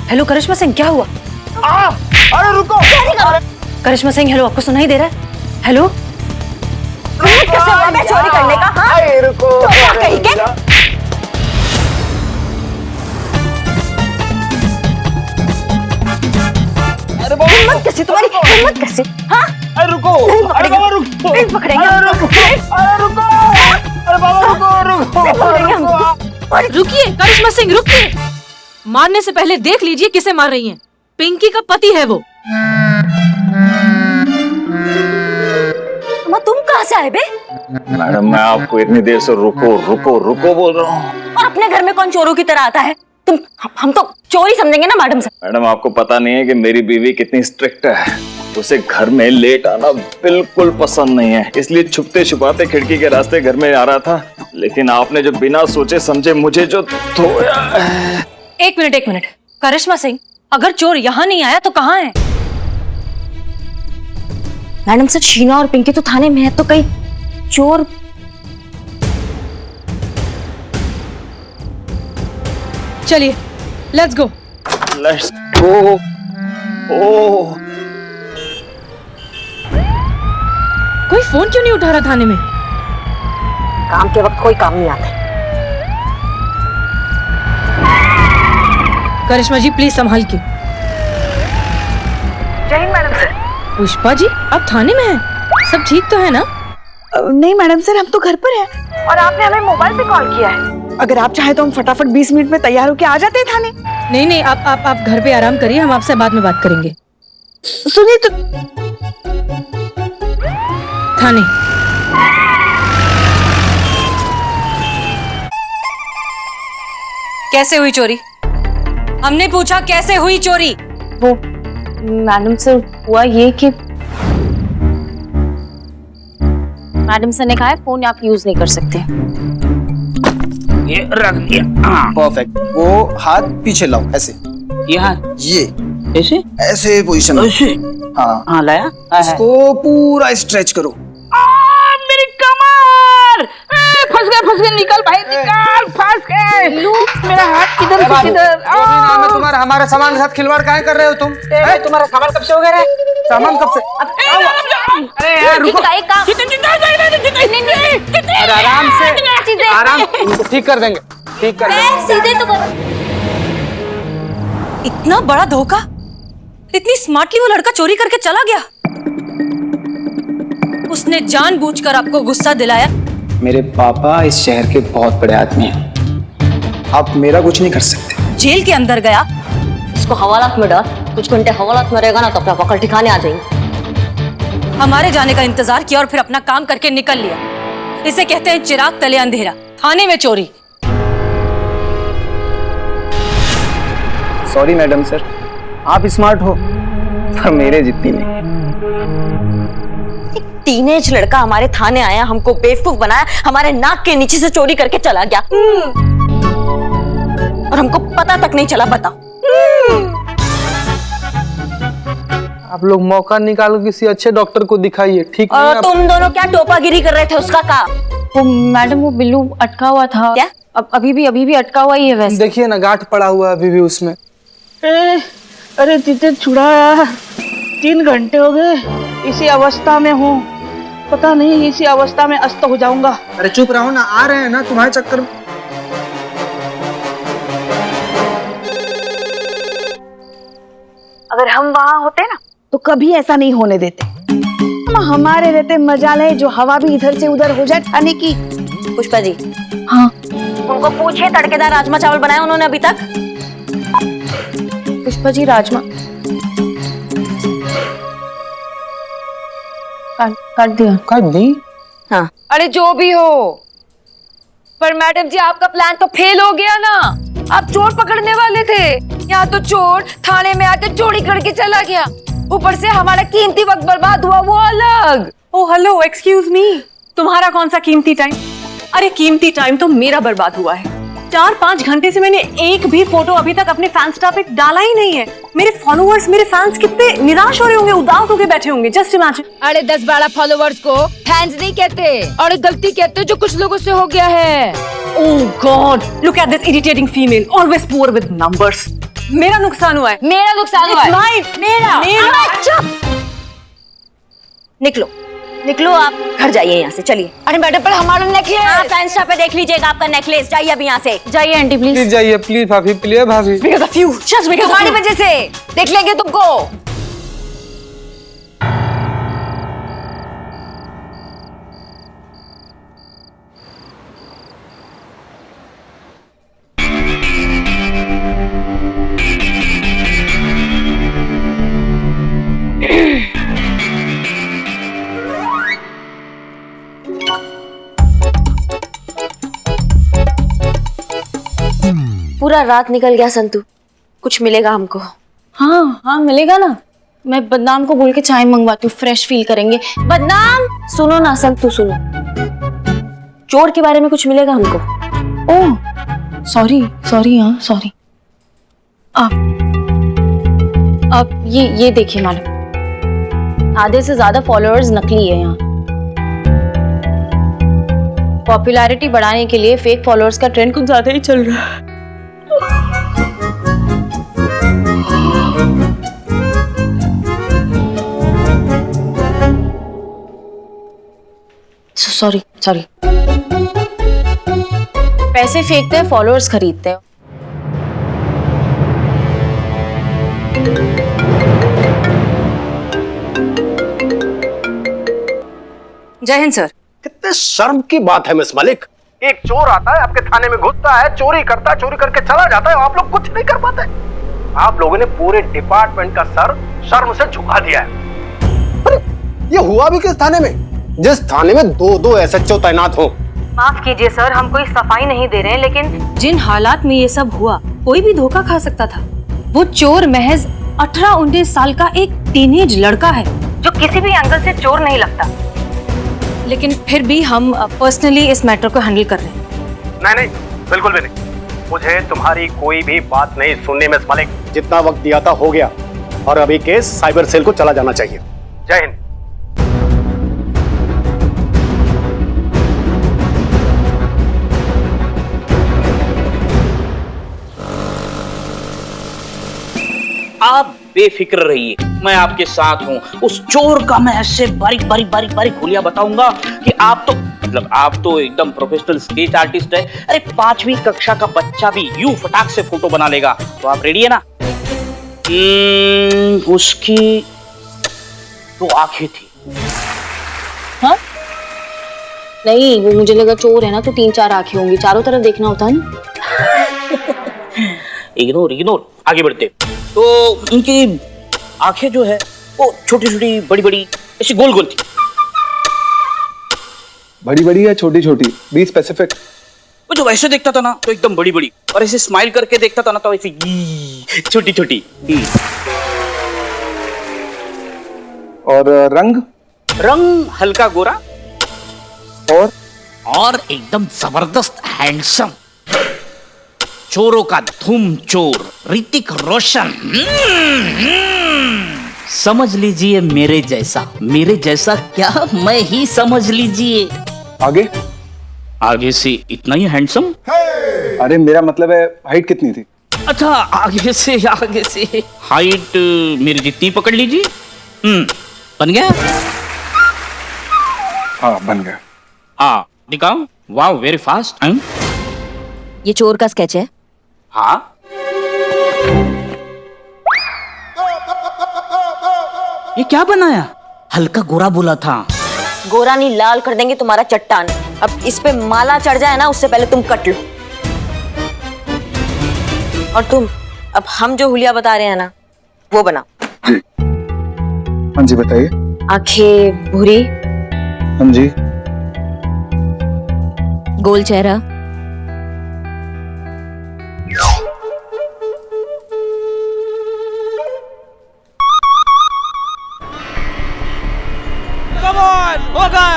हेलो करिश्मा सिंह, क्या हुआ? अरे रुको। करिश्मा सिंह, हेलो, आपको सुनाई दे रहा है? हेलो, कैसे हुआ मैं चोरी करने का? हाँ? रुको। कहीं के? हिम्मत कैसे तुम्हारी? हिम्मत कैसे? हाँ? अरे रुको। अरे बाबा रुको। नहीं पकड़ेंगे। अरे रुको। अरे रुको। अरे बाबा रुको। रुकिए करिश्मा सिंह, रुकिए। मारने से पहले देख लीजिए किसे मार रही हैं। पिंकी का पति है वो। तुम कहाँ से आए बे? मैडम, मैं आपको इतनी देर से रुको बोल रहा हूँ। और अपने घर में कौन चोरों की तरह आता है? हम तो चोरी समझेंगे ना मैडम से। मैडम, आपको पता नहीं है कि मेरी बीवी कितनी स्ट्रिक्ट है। उसे घर में लेट आना बिल्कुल पसंद नहीं है, इसलिए छुपते छुपाते खिड़की के रास्ते घर में आ रहा था। लेकिन आपने जो बिना सोचे समझे मुझे जो धोया। एक मिनट, करिश्मा सिंह, अगर चोर यहाँ नहीं आया तो कहाँ है? मैडम सर, शीना और पिंकी तो थाने में है, तो कहीं चोर। चलिए, लेट्स गो। Let's go. ओह, कोई फोन क्यों नहीं उठा रहा थाने में? काम के वक्त कोई काम नहीं आता। करिश्मा जी प्लीज संभाल के। जय हिंद मैडम सर। पुष्पा जी आप थाने में हैं? सब ठीक तो है ना? नहीं मैडम सर, हम तो घर पर हैं और आपने हमें मोबाइल पे कॉल किया है। अगर आप चाहे तो हम फटाफट 20 मिनट में तैयार होके आ जाते हैं थाने। नहीं, आप घर पे आराम करिए, हम आपसे बाद में बात करेंगे। सुनिए तो। थाने। कैसे हुई चोरी? हमने पूछा कैसे हुई चोरी? वो मैडम सर, हुआ ये कि मैडम सर ने कहा है फोन आप यूज नहीं कर सकते। ये रख दिया। हाँ। परफेक्ट। वो हाथ पीछे लाओ, ऐसे। यहाँ ये ऐसे ऐसे पोजीशन में। ऐसे। हाँ हाँ लाया। इसको पूरा स्ट्रेच करो। मेरी कमर फंस गए, निकल भाई निकल, फंस गए। मेरा हाथ किधर से किधर। नाम है तुम्हारा, हमारे सामान के साथ खिलवाड़ काहे कर रहे हो तुम? तुम्हारा सामान कब से हो गया? सामान कब से? अरे यार रुको। अरे आराम से, आराम, ठीक कर देंगे, ठीक कर देंगे। सीधे तो इतना बड़ा धोखा, इतनी स्मार्टली वो लड़का चोरी करके चला गया। उसने जानबूझकर आपको गुस्सा दिलाया। मेरे पापा इस शहर के बहुत बड़े आदमी हैं, आप मेरा कुछ नहीं कर सकते। जेल के अंदर गया। इसको हवालात में डाल, कुछ घंटे हवालात में रहेगा ना तो अपना पकड़ ठिकाने आ जाएंगे। हमारे जाने का इंतजार किया और फिर अपना काम करके निकल लिया। इसे कहते हैं चिराग तले अंधेरा। थाने में चोरी। सॉरी मैडम सर, आप स्मार्ट हो पर मेरे जितनी नहीं। टीनेज लड़का हमारे थाने आया, हमको बेवकूफ बनाया, हमारे नाक के नीचे से चोरी करके चला गया और हमको पता तक नहीं चला। बताओ। आप लोग मौका निकालो, किसी अच्छे डॉक्टर को दिखाइए। ठीक और नहीं तुम दोनों क्या टोपागिरी कर रहे थे? उसका काम। वो मैडम, वो बिल्लू अटका हुआ था। क्या? अब अभी भी अटका हुआ ही है वैसे। देखिए ना, गांठ पड़ा हुआ है अभी भी उसमें। अरे तीते छुड़ाया, 3 घंटे हो गए इसी अवस्था में हूँ। पता नहीं इसी अवस्था में अस्त हो जाऊंगा। अरे चुप रहो ना, आ रहे हैं ना तुम्हारे चक्कर में। अगर हम वहाँ होते ना तो कभी ऐसा नहीं होने देते। हम हमारे रहते मजा ले, जो हवा भी इधर से उधर हो जाए खाने की। पुष्पा जी। हाँ। उनको पूछिए तड़केदार राजमा चावल बनाए उन्होंने अभी तक? पुष्पा जी राजमा काट दिया। काट दी? हाँ। अरे जो भी हो, पर मैडम जी आपका प्लान तो फेल हो गया ना। आप चोर पकड़ने वाले थे, यहाँ तो चोर थाने में आके चोरी करके चला गया। ऊपर से हमारा कीमती वक्त बर्बाद हुआ, वो अलग। ओ हेलो, एक्सक्यूज मी, तुम्हारा कौन सा कीमती टाइम? अरे कीमती टाइम तो मेरा बर्बाद हुआ है। 4-5 घंटे से मैंने एक भी फोटो अभी तक अपने फैंस्टा पे डाला ही नहीं है। मेरे फॉलोअर्स, मेरे फैंस कितने निराश हो रहे होंगे, उदास होके बैठे होंगे। Just imagine. अरे 10-12 फॉलोवर्स को फैंस नहीं कहते, और गलती कहते जो कुछ लोगों से हो गया है। Oh God, look at this irritating female, always poor with numbers. मेरा नुकसान हुआ है। मेरा नुकसान हुआ है। मेरा। चुप। निकलो, निकलो, आप घर जाइए यहाँ से। चलिए। अरे मैडम, पर हमारा नेकलेस। आप फैंस्टा पे देख लीजिएगा आपका नेकलेस। जाइए अभी यहाँ से। जाइए आंटी प्लीज। प्लीज जाइए, प्लीज भाभी, प्लीज भाभी। Because of you, just because of तुम्हारी you. वजह से देख लेंगे तुमको। पूरा रात निकल गया संतू, कुछ मिलेगा हमको? हाँ मिलेगा ना। मैं बदनाम को बोल के चाय मंगवाती हूँ, फ्रेश फील करेंगे। बदनाम, सुनो ना संतु, सुनो। चोर के बारे में कुछ मिलेगा हमको? ओह सॉरी सॉरी, हाँ सॉरी। आप ये देखिए मैडम, आधे से ज्यादा फॉलोअर्स नकली है यहाँ। पॉपुलैरिटी बढ़ाने के लिए फेक फॉलोअर्स का ट्रेंड कुछ ज्यादा ही चल रहा है। Sorry sorry. पैसे फेंकते हैं, फॉलोअर्स खरीदते हैं। जय हिंद सर। कितने शर्म की बात है मिस मलिक। एक चोर आता है आपके थाने में, घुसता है, चोरी करता है, चोरी करके चला जाता है, आप लोग कुछ नहीं कर पाते। आप लोगों ने पूरे डिपार्टमेंट का सर शर्म से झुका दिया है। अरे ये हुआ भी किस थाने में, जिस थाने में 2-2 SHO तैनात हो? माफ कीजिए सर, हम कोई सफाई नहीं दे रहे हैं, लेकिन जिन हालात में ये सब हुआ, कोई भी धोखा खा सकता था। वो चोर महज 18-19 साल का एक टीनेज लड़का है, जो किसी भी एंगल से चोर नहीं लगता। लेकिन फिर भी हम पर्सनली इस मैटर को हैंडल कर रहे हैं। नहीं, बिल्कुल भी नहीं। मुझे तुम्हारी कोई भी बात नहीं सुननी मिस मलिक। जितना वक्त दिया था हो गया, और अभी केस साइबर सेल को चला जाना चाहिए। जय हिंद। आप बेफिक्र रहिए, मैं आपके साथ हूँ। उस चोर का मैं ऐसे बारीक हुलिया बताऊंगा कि आप तो एकदम प्रोफेशनल स्केच आर्टिस्ट है। अरे 5वीं कक्षा का बच्चा भी यूं फटाक से फोटो बना लेगा। तो आप रेडी है ना? उसकी 2 आंखें थी। हाँ? नहीं, वो मुझे लगा चोर है ना, तो 3-4 आंखें होंगी, चारों तरफ देखना होता है ना। इग्नोर, आगे बढ़ते। तो उनकी आंखें जो है वो छोटी-छोटी, बड़ी-बड़ी, ऐसी गोल-गोल थी। बड़ी-बड़ी या छोटी-छोटी? Be specific. वो जो वैसे देखता था ना तो एकदम बड़ी-बड़ी, और ऐसे स्माइल करके देखता था ना तो ऐसे छोटी-छोटी। और रंग हल्का गोरा, और एकदम जबरदस्त हैंडसम। चोरों का धूम चोर ऋतिक रोशन। समझ लीजिए मेरे जैसा क्या, मैं ही समझ लीजिए। आगे से इतना ही हैंडसम? अरे मेरा मतलब है हाइट कितनी थी? अच्छा, आगे से हाइट मेरी जितनी पकड़ लीजिए। बन गया? हाँ बन गया। हाँ दिखाओ। वाह, वेरी फास्ट। ये चोर का स्केच है? हाँ। ये क्या बनाया? हल्का गोरा बोला था। गोरा नहीं, लाल कर देंगे तुम्हारा चट्टान। अब इस पे माला चढ़ जाए ना, उससे पहले तुम कट लो। और तुम, अब हम जो हुलिया बता रहे हैं ना, वो बनाओ। जी। हाँ जी बताइए। आंखें भूरी। हाँ जी। गोल चेहरा। होगा।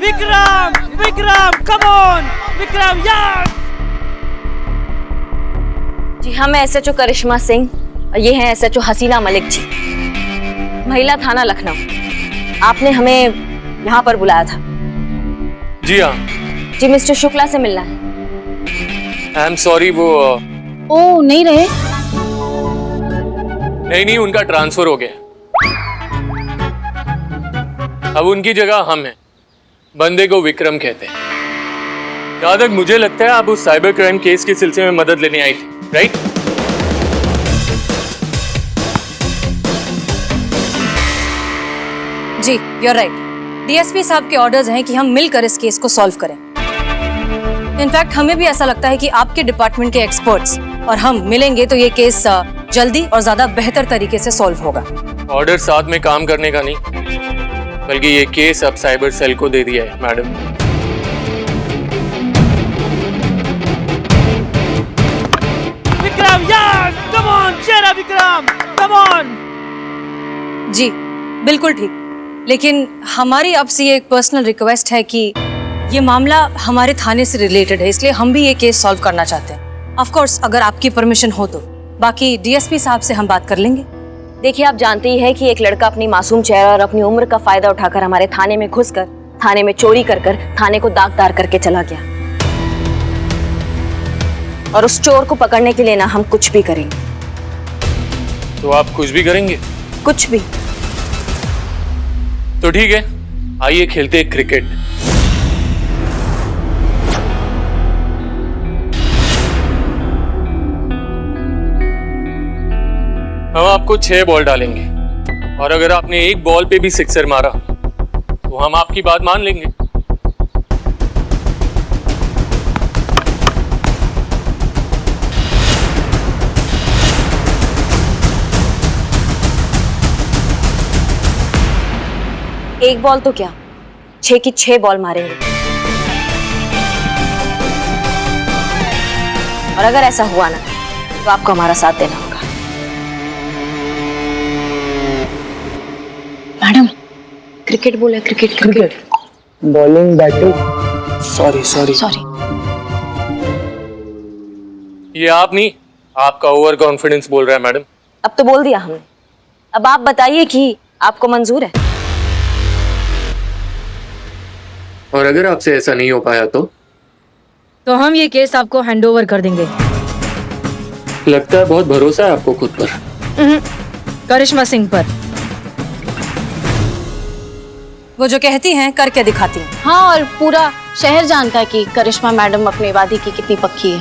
विक्रम, come on, विक्रम, जी हाँ, मैं SHO करिश्मा सिंह और ये हैं SHO हसीना मलिक जी, महिला थाना लखनऊ। आपने हमें यहाँ पर बुलाया था। जी हाँ। जी, मिस्टर शुक्ला से मिलना है। आई एम सॉरी, वो ओ नहीं रहे? नहीं, उनका ट्रांसफर हो गया। अब उनकी जगह हम हैं। बंदे को विक्रम कहते हैं। जहां तक मुझे लगता है आप उस साइबर क्राइम केस के सिलसिले में मदद लेने आई थी, right? Ji, you're right. DSP साहब के ऑर्डर्स हैं कि हम मिलकर इस केस को सॉल्व करें। इनफैक्ट हमें भी ऐसा लगता है कि आपके डिपार्टमेंट के एक्सपर्ट्स और हम मिलेंगे तो ये केस जल्दी और ज्यादा बेहतर तरीके से सॉल्व होगा। ऑर्डर साथ में काम करने का नहीं, बल्कि ये केस अब साइबर सेल को दे दिया है, मैडम। विक्रम, कम ऑन, चेहरा विक्रम। Come on. जी बिल्कुल ठीक, लेकिन हमारी आपसे ये एक पर्सनल रिक्वेस्ट है कि ये मामला हमारे थाने से रिलेटेड है, इसलिए हम भी ये केस सॉल्व करना चाहते हैं। ऑफ कोर्स अगर आपकी परमिशन हो तो, बाकी डीएसपी साहब से हम बात कर लेंगे। देखिए, आप जानते ही है कि एक लड़का अपनी मासूम चेहरा और अपनी उम्र का फायदा उठाकर हमारे थाने में घुसकर थाने में चोरी कर थाने को दागदार करके चला गया, और उस चोर को पकड़ने के लिए ना हम कुछ भी करेंगे। तो आप कुछ भी करेंगे? कुछ भी। तो ठीक है, आइए खेलते हैं क्रिकेट। हम आपको 6 बॉल डालेंगे और अगर आपने एक बॉल पे भी सिक्सर मारा तो हम आपकी बात मान लेंगे। एक बॉल तो क्या, 6 की 6 बॉल मारेंगे। और अगर ऐसा हुआ ना तो आपको हमारा साथ देना होगा। मैडम, क्रिकेट बोले, क्रिकेट। Bowling batting, sorry. ये आप नहीं, आपका ओवर कॉन्फिडेंस बोल रहा है मैडम। अब तो बोल दिया हमने, अब आप बताइए कि आपको मंजूर है। और अगर आपसे ऐसा नहीं हो पाया तो हम ये केस आपको हैंडओवर कर देंगे। लगता है बहुत भरोसा है आपको खुद पर। करिश्मा सिंह पर। वो जो कहती हैं करके दिखाती हैं। हाँ, और पूरा शहर जानता है कि करिश्मा मैडम अपने वादे की कितनी पक्की है।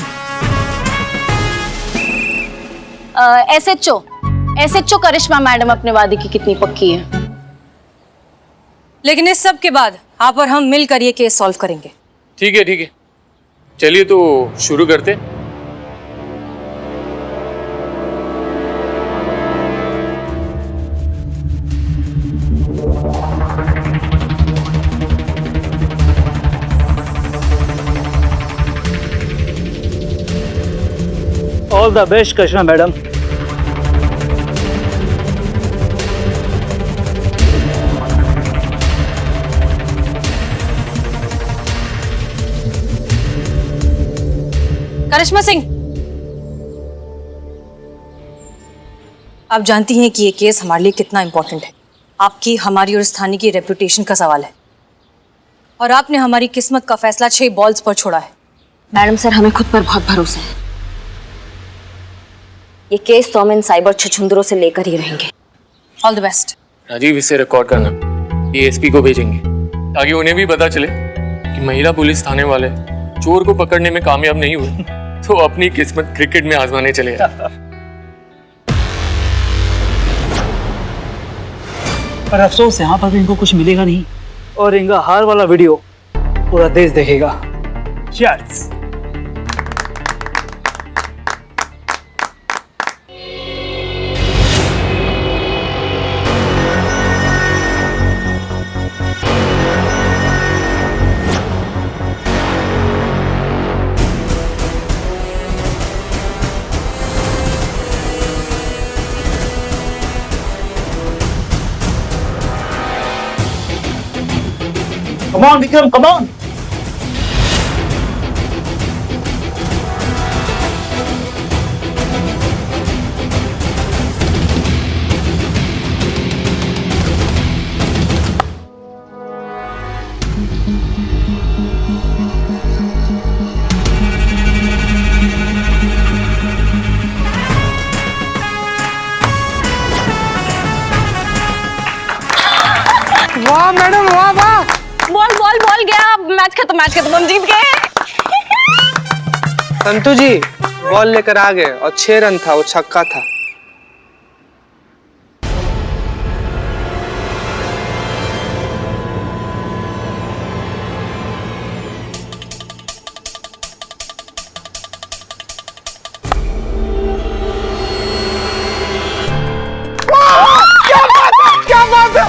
एसएचओ करिश्मा मैडम अपने वादे की कितनी पक्की है। लेकिन इस सब के बाद आप और हम मिलकर ये केस सॉल्व करेंगे। ठीक है, चलिए तो शुरू करते। All the best Karishma madam. Karishma Singh, आप जानती हैं कि ये केस हमारे लिए कितना इंपॉर्टेंट है। आपकी, हमारी और इस थाने की रेपुटेशन का सवाल है, और आपने हमारी किस्मत का फैसला 6 बॉल्स पर छोड़ा है। मैडम सर, हमें खुद पर बहुत भरोसा है। ये केस तो हम इन साइबर छछुंदरों से लेकर ही रहेंगे। All the best. राजीव, इसे रिकॉर्ड करना, ये एसपी को भेजेंगे ताकि उन्हें भी पता चले कि महिला पुलिस थाने वाले चोर को पकड़ने में कामयाब नहीं हुए तो अपनी किस्मत क्रिकेट में आजमाने चले गए। पर अफसोस यहाँ पर भी इनको कुछ मिलेगा नहीं, और इनका हार वाला वीडियो पूरा देश देखेगा। Cheers! Come on, Vikram, come on. वाह मैडम, वाह वाह। बॉल गया, मैच खत्म, हम जीत गए। संतू जी बॉल लेकर आ गए और 6 रन था, वो छक्का था। क्या बात है।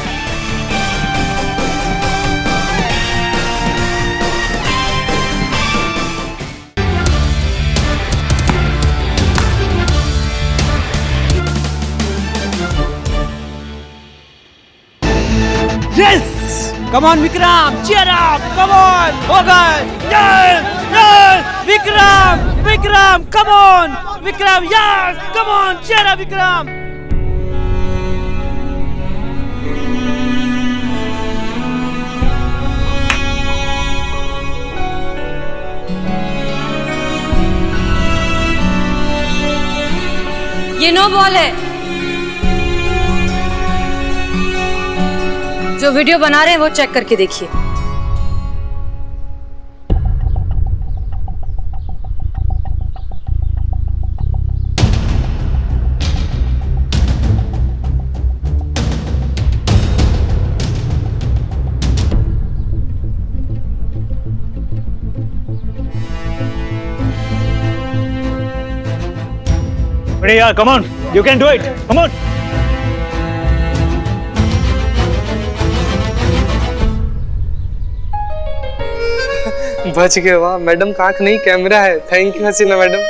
Come on, Vikram! Cheer up! Come on! Hogan! Yes! Yes! Vikram! Vikram! Come on! Vikram! Yes! Come on! Cheer up, Vikram! ये नो बॉल है। जो वीडियो बना रहे हैं वो चेक करके देखिए। अरे यार, come on, you can do it, come on. बच गए, वाह मैडम का आंख नहीं कैमरा है। Thank you Hasina madam.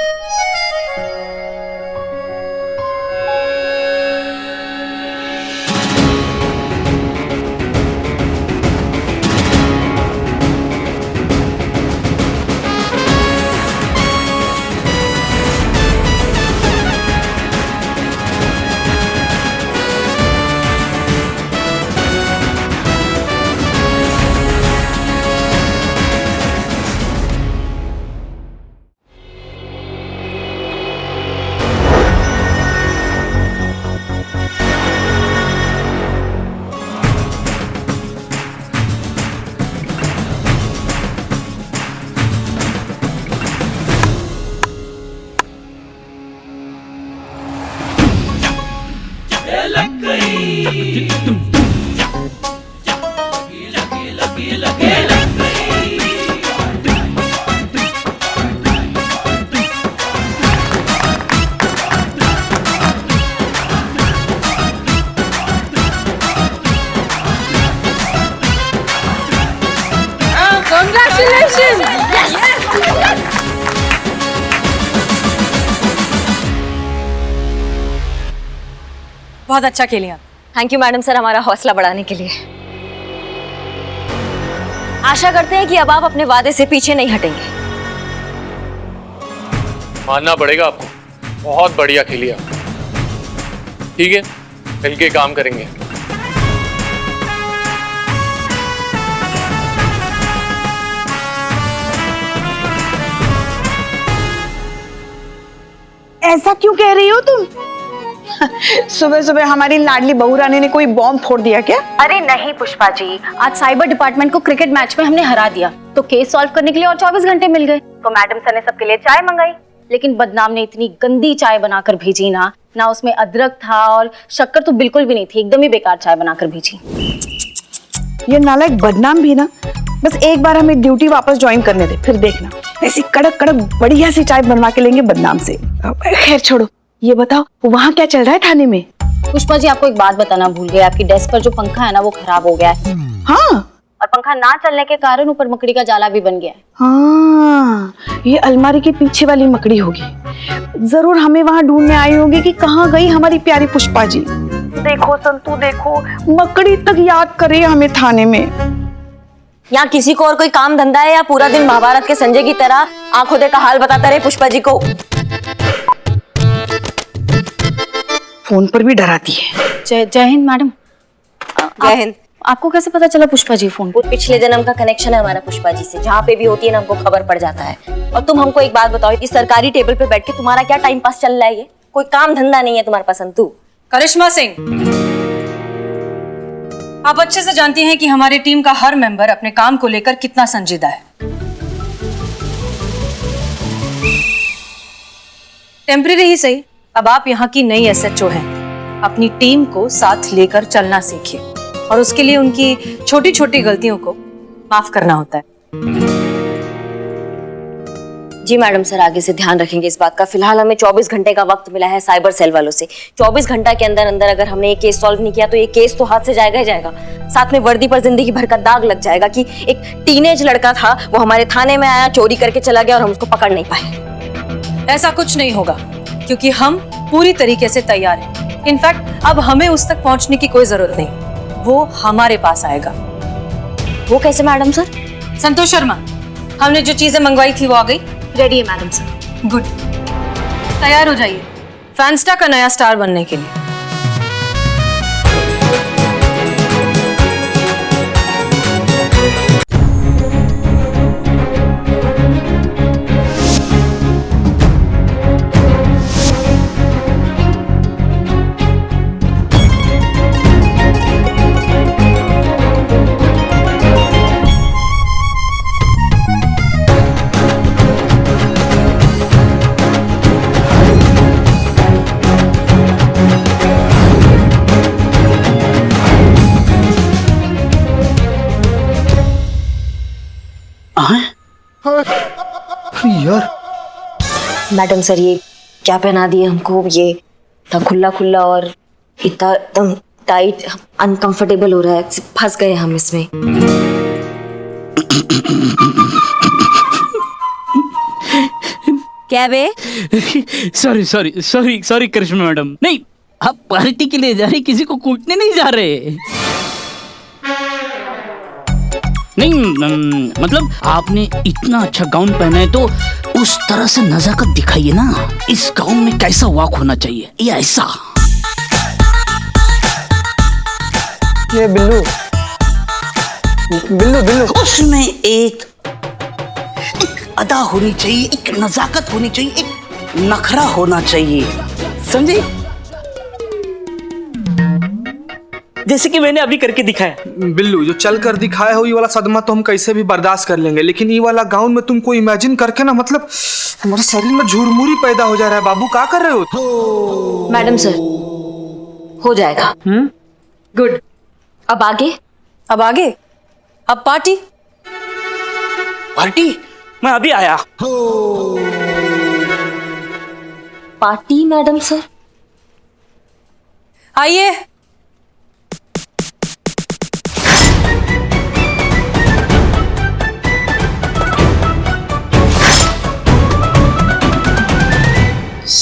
Congratulations! Yes! बहुत अच्छा खेली आप। थैंक यू मैडम सर, हमारा हौसला बढ़ाने के लिए। आशा करते हैं कि अब आप अपने वादे से पीछे नहीं हटेंगे। मानना पड़ेगा आपको, बहुत बढ़िया खेली आप। ठीक है, मिलके काम करेंगे। ऐसा क्यों कह रही हो तुम? सुबह सुबह हमारी लाडली बहू रानी ने कोई बॉम्ब फोड़ दिया क्या? अरे नहीं पुष्पा जी, आज साइबर डिपार्टमेंट को क्रिकेट मैच में हमने हरा दिया, तो केस सॉल्व करने के लिए और 24 घंटे मिल गए। तो मैडम सर ने सबके लिए चाय मंगाई, लेकिन बदनाम ने इतनी गंदी चाय बनाकर भेजी ना उसमें अदरक था और शक्कर तो बिल्कुल भी नहीं थी, एकदम ही बेकार चाय बनाकर भेजी। ये नालायक बदनाम भी ना बस एक बार हमें ड्यूटी वापस ज्वाइन करने दे, फिर देखना ऐसी कड़क कड़क बढ़िया सी चाय बनवा के लेंगे बदनाम से। खैर छोड़ो, ये बताओ वहाँ क्या चल रहा है थाने में? पुष्पा जी, आपको एक बात बताना भूल गए, आपकी डेस्क पर जो पंखा है ना वो खराब हो गया है। हाँ, और पंखा ना चलने के कारण ऊपर मकड़ी का जाला भी बन गया है। हाँ, ये अलमारी के पीछे वाली मकड़ी होगी। जरूर हमें वहाँ ढूंढने आई होगी कि कहाँ गई हमारी प्यारी पुष्पा जी। देखो संतू देखो, मकड़ी तक याद करे हमें थाने में। यहाँ किसी को और कोई काम धंधा है या पूरा दिन महाभारत के संजय की तरह आंखों देखा हाल बताता रहे पुष्पा जी को? फोन पर भी डराती है। जय हिंद मैडम। जय हिंद। आपको कैसे पता चला पुष्पा जी फोन? वो पिछले जन्म का कनेक्शन है हमारा पुष्पा जी से, जहाँ पे भी होती है ना हमको खबर पड़ जाता है। और तुम हमको एक बात बताओ, इस सरकारी टेबल पे बैठ के तुम्हारा क्या टाइम पास चल रहा है? ये कोई काम धंधा नहीं है तुम्हारे पास अंतु? करिश्मा सिंह, आप अच्छे से जानती हैं कि हमारी टीम का हर मेंबर अपने काम को लेकर कितना संजीदा है। टेम्परेरी ही सही, अब आप यहाँ की नई एसएचओ हैं। अपनी टीम को साथ लेकर चलना सीखिए और उसके लिए उनकी छोटी छोटी गलतियों को माफ करना होता है। जी मैडम सर, आगे से ध्यान रखेंगे इस बात का। फिलहाल हमें 24 घंटे का वक्त मिला है साइबर सेल वालों से। 24 घंटा के अंदर अंदर अगर हमने ये केस सॉल्व नहीं किया तो ये केस तो हाथ से जाएगा ही जाएगा, साथ में वर्दी पर जिंदगी भर का दाग लग जाएगा कि एक टीनेज लड़का था, वो हमारे थाने में आया, चोरी करके चला गया और हम उसको पकड़ नहीं पाए। ऐसा कुछ नहीं होगा क्योंकि हम पूरी तरीके से तैयार हैं। इनफैक्ट अब हमें उस तक पहुंचने की कोई जरूरत नहीं, वो हमारे पास आएगा। वो कैसे मैडम सर? संतोष शर्मा, हमने जो चीजें मंगवाई थी वो आ गई। रेडी है मैडम सर। गुड, तैयार हो जाइए फैंस्टा का नया स्टार बनने के लिए। यार मैडम सर ये क्या पहना दिए हमको? ये इतना खुला खुला और इतना एकदम टाइट, अनकंफर्टेबल हो रहा है, फंस गए हम इसमें। क्या बे? सॉरी सॉरी सॉरी सॉरी करिश्मा मैडम, नहीं आप पार्टी के लिए जा रहे, किसी को कूटने नहीं जा रहे। नहीं मतलब आपने इतना अच्छा गाउन पहना है तो उस तरह से नजाकत दिखाइए ना। इस गाउन में कैसा वॉक होना चाहिए, ये ऐसा। ये बिल्लू बिल्लू बिल्लू उसमें एक अदा होनी चाहिए, एक नजाकत होनी चाहिए, एक नखरा होना चाहिए, समझे? जैसे कि मैंने अभी करके दिखाया। बिल्लू, जो चल कर दिखाया हो ये वाला सदमा तो हम कैसे भी बर्दाश्त कर लेंगे, लेकिन ये वाला गाउन में तुमको इमेजिन करके ना मतलब हमारे शरीर में झुरमुरी पैदा हो जा रहा है। बाबू क्या कर रहे हो? मैडम सर हो जाएगा। गुड, अब आगे? अब आगे, अब पार्टी। पार्टी? मैं अभी आया। Party madam sir? आइए।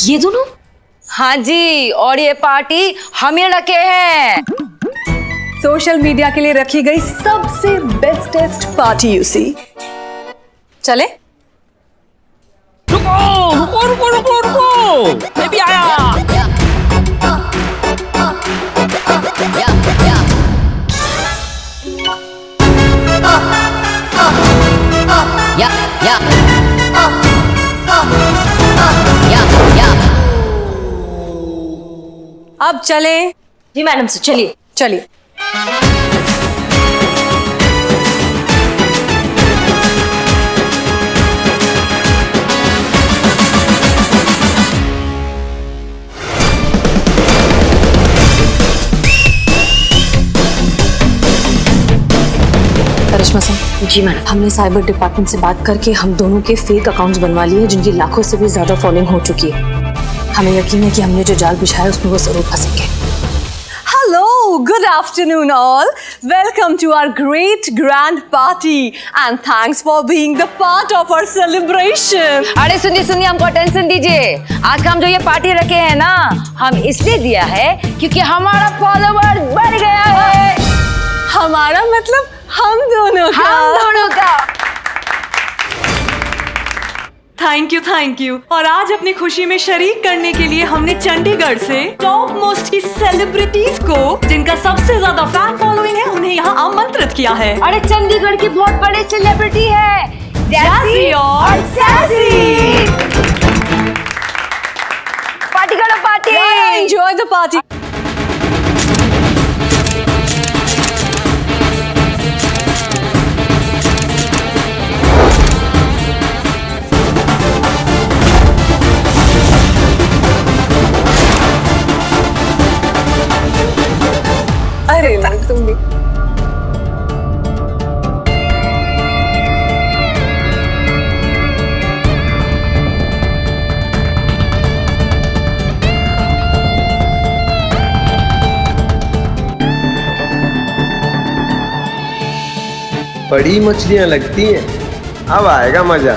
ये दोनों? हाँ जी, और ये पार्टी हम ही रखे हैं। सोशल मीडिया के लिए रखी गई सबसे बेस्टेस्ट पार्टी यू सी। चले? रुको रुको रुको रुको रुको, मैं भी आया। अब चले? जी मैडम सर, चलिए चलिए। करिश्मा सर। जी मैडम। हमने साइबर डिपार्टमेंट से बात करके हम दोनों के फेक अकाउंट्स बनवा लिए हैं, जिनकी लाखों से भी ज्यादा फॉलोइंग हो चुकी है। हमें यकीन है कि हमने जो जाल बिछाया उसमें वो जरूर फंसेंगे। Hello, good afternoon all. Welcome to our great grand party and thanks for being the part of our celebration. अरे सुनिए, हमको टेंशन दीजिए। आज का हम जो ये पार्टी रखे हैं ना, हम इसलिए दिया है क्योंकि हमारा फॉलोवर बढ़ गया है। हमारा मतलब हम दोनों का। Thank you. और आज अपनी खुशी में शरीक करने के लिए हमने चंडीगढ़ से टॉप मोस्ट की सेलिब्रिटीज को, जिनका सबसे ज्यादा फैन फॉलोइंग है, उन्हें यहाँ आमंत्रित किया है। अरे चंडीगढ़ की बहुत बड़ी सेलिब्रिटी है, जैसी और सैसी। पार्टी करो, पार्टी। Enjoy the party. अरे तुम भी। बड़ी मछलियां लगती हैं, अब आएगा मजा।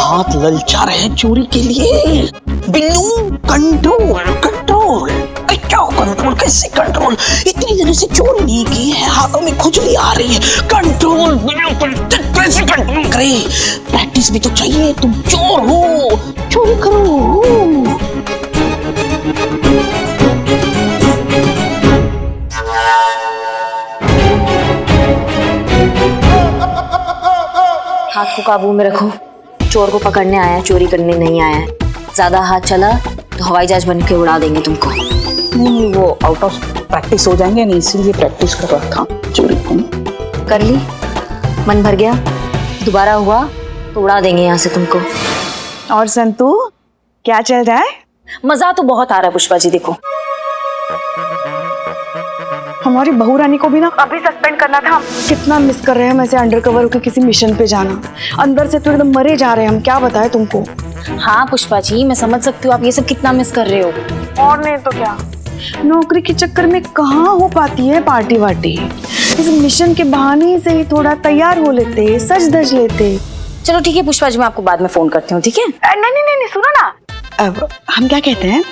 हाथ ललचा रहे हैं चोरी के लिए। बिल्लू कंट्रोल कंट्रोल, क्या कंट्रोल, कैसे कंट्रोल? इतनी देर से चोरी नहीं की है, हाथों में खुजली आ रही है। कंट्रोल बिल्कुल, कैसे कंट्रोल करे? प्रैक्टिस भी तो चाहिए। तुम चोर हो, चोरी करो। हाथ को काबू में रखो। चोर को पकड़ने आया है, चोरी करने नहीं आया है। ज्यादा हाथ चला तो हवाई जहाज बन के उड़ा देंगे तुमको। नहीं, वो आउट ऑफ प्रैक्टिस हो जाएंगे, नहीं इसीलिए प्रैक्टिस कर रहा था चोरी को। कर ली, मन भर गया, दोबारा हुआ तो उड़ा देंगे यहाँ से तुमको। और संतू क्या चल रहा है? मजा तो बहुत आ रहा है पुष्पा जी। देखो हमारी बहू रानी को भी ना अभी सस्पेंड करना था। कितना मिस कर रहे हैं हम ऐसे अंडरकवर होकर किसी मिशन पे जाना। अंदर से तो एकदम मरे जा रहे हैं हम, क्या बताएं तुमको। हाँ पुष्पा जी, मैं समझ सकती हूँ आप ये सब कितना मिस कर रहे हो। और नहीं तो क्या, नौकरी के चक्कर में कहाँ हो पाती है पार्टी वार्टी। इस मिशन के बहाने से ही थोड़ा तैयार हो लेते, सज धज लेते। चलो ठीक है पुष्पा जी, मैं आपको बाद में फोन करती हूँ, ठीक है? नहीं सुनो ना, अब हम क्या कहते हैं,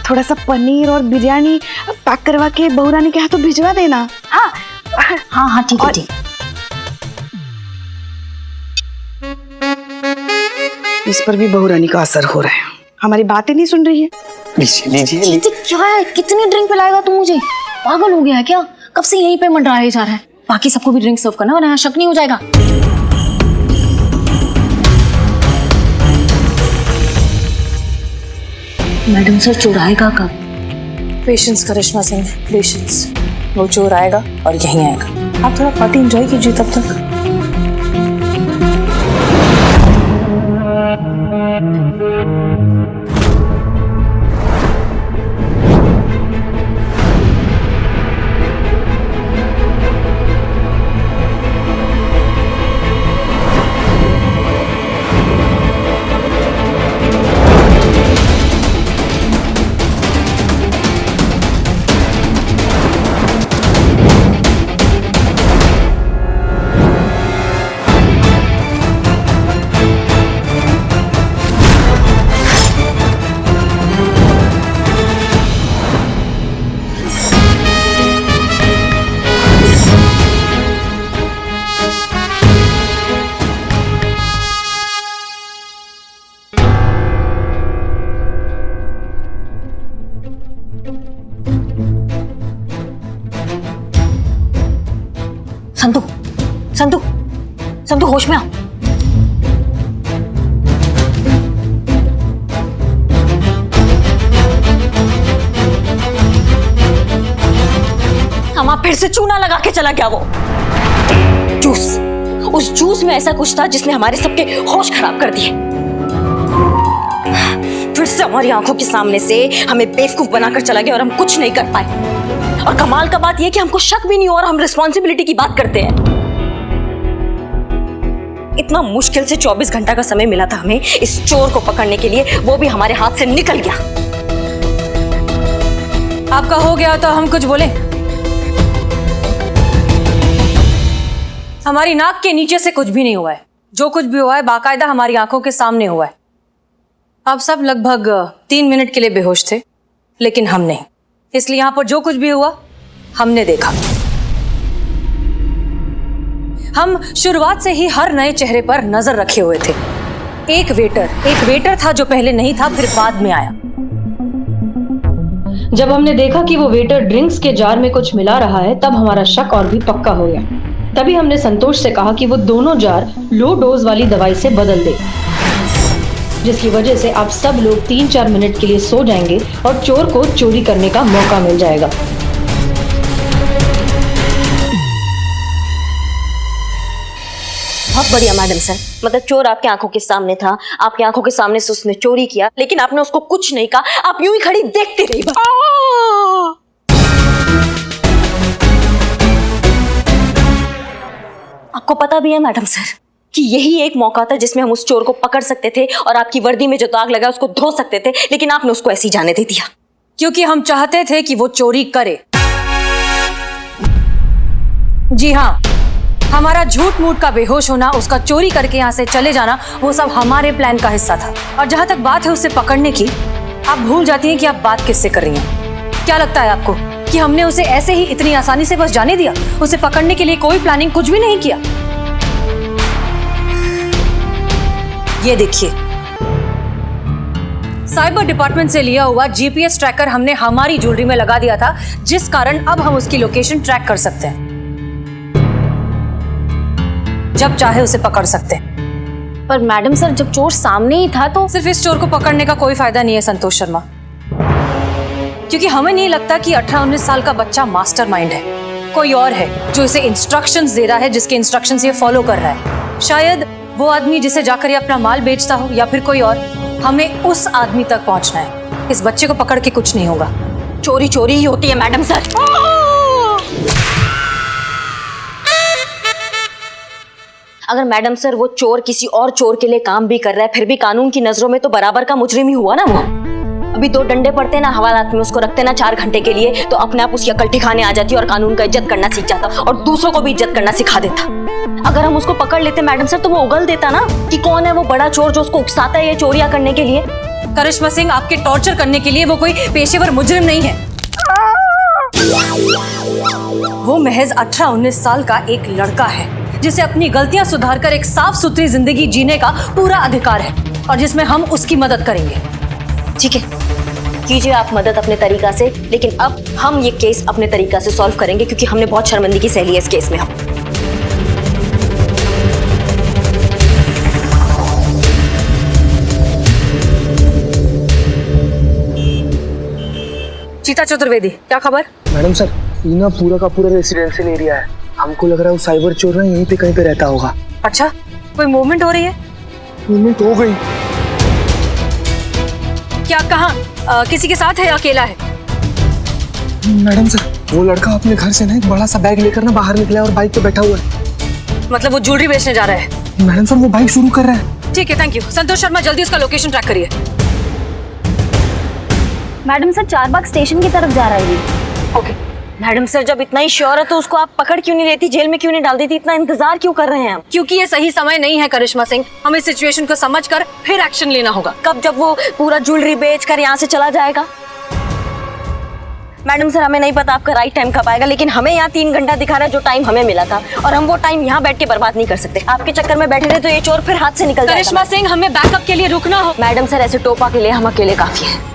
थोड़ा सा पनीर और बिरयानी पैक करवा के बहू रानी के हाथों भिजवा देना। हाँ हाँ हाँ ठीक है ठीक। इस पर भी बहू रानी का असर हो रहा है, हमारी बातें नहीं सुन रही है। लीजिए क्या है, कितनी ड्रिंक पिलाएगा तू मुझे? पागल हो गया है क्या? कब से यहीं पे मंडराया जा रहा है। बाकी सबको भी ड्रिंक सर्व करना वरना शक नहीं हो जाएगा। मैडम सर चोर आएगा कब? पेशेंस करिश्मा सिंह, पेशेंस। वो चोर आएगा और यहीं आएगा। आप थोड़ा पार्टी एंजॉय कीजिए तब तक। संतू संतू संतू होश में आ। हमा फिर से चूना लगा के चला गया वो जूस। उस जूस में ऐसा कुछ था जिसने हमारे सबके होश खराब कर दिए। फिर से हमारी आंखों के सामने से हमें बेवकूफ बनाकर चला गया और हम कुछ नहीं कर पाए। और कमाल का बात यह कि हमको शक भी नहीं हुआ और हम रिस्पॉन्सिबिलिटी की बात करते हैं। इतना मुश्किल से 24 घंटा का समय मिला था हमें इस चोर को पकड़ने के लिए, वो भी हमारे हाथ से निकल गया। आपका हो गया तो हम कुछ बोले? हमारी नाक के नीचे से कुछ भी नहीं हुआ है। जो कुछ भी हुआ है बाकायदा हमारी आंखों के सामने हुआ है। आप सब लगभग 3 मिनट के लिए बेहोश थे, लेकिन हम नहीं। इसलिए यहां पर जो कुछ भी हुआ हमने देखा। हम शुरुआत से ही हर नए चेहरे पर नजर रखे हुए थे। एक वेटर था जो पहले नहीं था, फिर बाद में आया। जब हमने देखा कि वो वेटर ड्रिंक्स के जार में कुछ मिला रहा है, तब हमारा शक और भी पक्का हो गया। तभी हमने संतोष से कहा कि वो दोनों जार लो डोज वाली दवाई से बदल दे, जिसकी वजह से आप सब लोग 3-4 मिनट के लिए सो जाएंगे और चोर को चोरी करने का मौका मिल जाएगा। बहुत बढ़िया मैडम सर, मतलब चोर आपकी आंखों के सामने था, आपकी आंखों के सामने से उसने चोरी किया, लेकिन आपने उसको कुछ नहीं कहा, आप यूं ही खड़ी देखते रही। आपको पता भी है मैडम सर कि यही एक मौका था जिसमें हम उस चोर को पकड़ सकते थे और आपकी वर्दी में जो दाग लगा उसको धो सकते थे, लेकिन आपने उसको ऐसे ही जाने दे दिया। क्योंकि हम चाहते थे कि वो चोरी करे। जी हाँ, हमारा झूठ मूठ का बेहोश होना, उसका चोरी करके यहाँ से चले जाना, वो सब हमारे प्लान का हिस्सा था। और जहां तक बात है उसे पकड़ने की, आप भूल जाती हैं कि आप बात किससे कर रही हैं। क्या लगता है आपको कि हमने उसे ऐसे ही इतनी आसानी से बस जाने दिया? उसे पकड़ने के लिए कोई प्लानिंग कुछ भी नहीं किया। ये देखिए, साइबर डिपार्टमेंट से लिया हुआ जीपीएस ट्रैकर हमने हमारी ज्वेलरी में लगा दिया था, जिस कारण अब हम उसकी लोकेशन ट्रैक कर सकते हैं। जब चाहे उसे पकड़ सकते हैं। पर मैडम सर, जब चोर सामने ही था तो सिर्फ इस चोर को पकड़ने का कोई फायदा नहीं है संतोष शर्मा, क्योंकि हमें नहीं लगता कि 18-19 साल का बच्चा मास्टरमाइंड है। कोई और है जो इसे इंस्ट्रक्शंस दे रहा है, जिसके इंस्ट्रक्शंस ये फॉलो कर रहा है। शायद वो आदमी जिसे जाकर ये अपना माल बेचता हो, या फिर कोई और। हमें उस आदमी तक पहुंचना है। इस बच्चे को पकड़ के कुछ नहीं होगा। चोरी चोरी ही होती है मैडम सर। अगर मैडम सर वो चोर किसी और चोर के लिए काम भी कर रहा है, फिर भी कानून की नजरों में तो बराबर का मुजरिम ही हुआ ना वो। अभी 2 डंडे पड़ते ना हवालात में, उसको रखते ना 4 घंटे के लिए, तो अपने आप उसकी अकल ठिकाने आ जाती और कानून का इज्जत करना सीख जाता और दूसरों को भी इज्जत करना सिखा देता। अगर हम उसको पकड़ लेते मैडम सर, तो वो उगल देता ना कि कौन है वो बड़ा चोर जो उसको उकसाता है ये चोरियां करने के लिए। करिश्मा सिंह, आपके टॉर्चर करने के लिए वो कोई पेशेवर मुजरिम नहीं है। वो महज 18-19 साल का एक लड़का है, जिसे अपनी गलतियां सुधारकर एक साफ सुथरी जिंदगी जीने का पूरा अधिकार है, और जिसमें हम उसकी मदद करेंगे। ठीक है, कीजिए आप मदद अपने तरीका से, लेकिन अब हम ये केस अपने तरीका से सॉल्व करेंगे, क्योंकि हमने बहुत शर्मिंदगी सह ली है इस केस में। हम चीता चतुर्वेदी, क्या खबर? मैडम सर, ये ना पूरा का पूरा रेसिडेंशियल एरिया है। हमको लग रहा है वो साइबर चोर ना यहीं पे कहीं पे रहता होगा। अच्छा, कोई मूवमेंट हो रही है? मूवमेंट हो गई। क्या कहाँ? किसी के साथ है या अकेला है? मैडम सर, वो लड़का अपने घर से ना एक बड़ा सा बैग लेकर ना बाहर निकला है और बाइक पे बैठा हुआ है। मतलब वो ज्वेलरी बेचने जा रहा है? मैडम सर, वो बाइक शुरू कर रहा है। ठीक है, थैंक यू। संतोष शर्मा, जल्दी उसका लोकेशन ट्रैक करिए। मैडम सर, चारबाग स्टेशन की तरफ जा रहा है ये। ओके मैडम सर, जब इतना ही श्योर है तो उसको आप पकड़ क्यों नहीं लेती, जेल में क्यों नहीं डाल देती? इतना इंतजार क्यों कर रहे हैं हम? क्योंकि ये सही समय नहीं है करिश्मा सिंह। हमें सिचुएशन को समझकर फिर एक्शन लेना होगा। कब? जब वो पूरा ज्वेलरी बेचकर यहाँ से चला जाएगा। मैडम सर, हमें नहीं पता आपका राइट टाइम कब आएगा, लेकिन हमें यहाँ 3 घंटा दिखा रहा है जो टाइम हमें मिला था, और हम वो टाइम यहाँ बैठ के बर्बाद नहीं कर सकते। आपके चक्कर में बैठे रहे तो ये चोर फिर हाथ से निकल जाएगा। करिश्मा सिंह, हमें बैकअप के लिए रुकना हो। मैडम सर, ऐसे टोपा के लिए हम अकेले काफी है।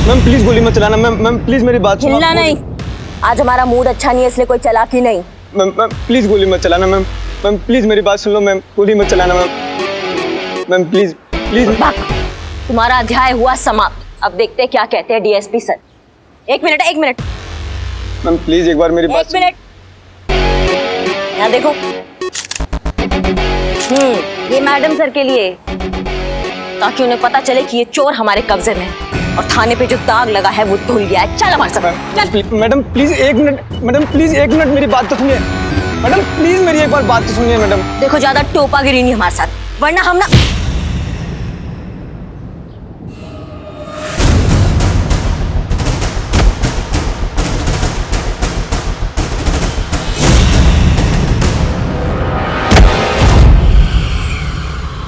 मैम प्लीज गोली मत चलाना। मैम प्लीज मेरी बात सुनो। हिलना नहीं, आज हमारा मूड अच्छा नहीं है, इसलिए कोई चालाकी नहीं। मैम प्लीज गोली मत चलाना। मैम प्लीज मेरी बात सुन लो। मैम गोली मत चलाना। Ma'am please please. तुम्हारा अध्याय हुआ समाप्त। अब देखते हैं क्या कहते हैं डीएसपी सर। एक मिनट। मैम प्लीज एक बार मेरी बात। 1 मिनट, यहाँ देखो। ये मैडम सर के लिए, ताकि उन्हें पता चले कि ये चोर हमारे कब्जे में है और थाने पे जो दाग लगा है वो धुल गया है। चल हमारे साथ। Madam please 1 minute. Madam please 1 minute मेरी बात तो सुनिए। मैडम प्लीज मेरी एक बार बात तो सुनिए। मैडम देखो, ज्यादा टोपागिरी नहीं हमारे साथ, वरना हम ना।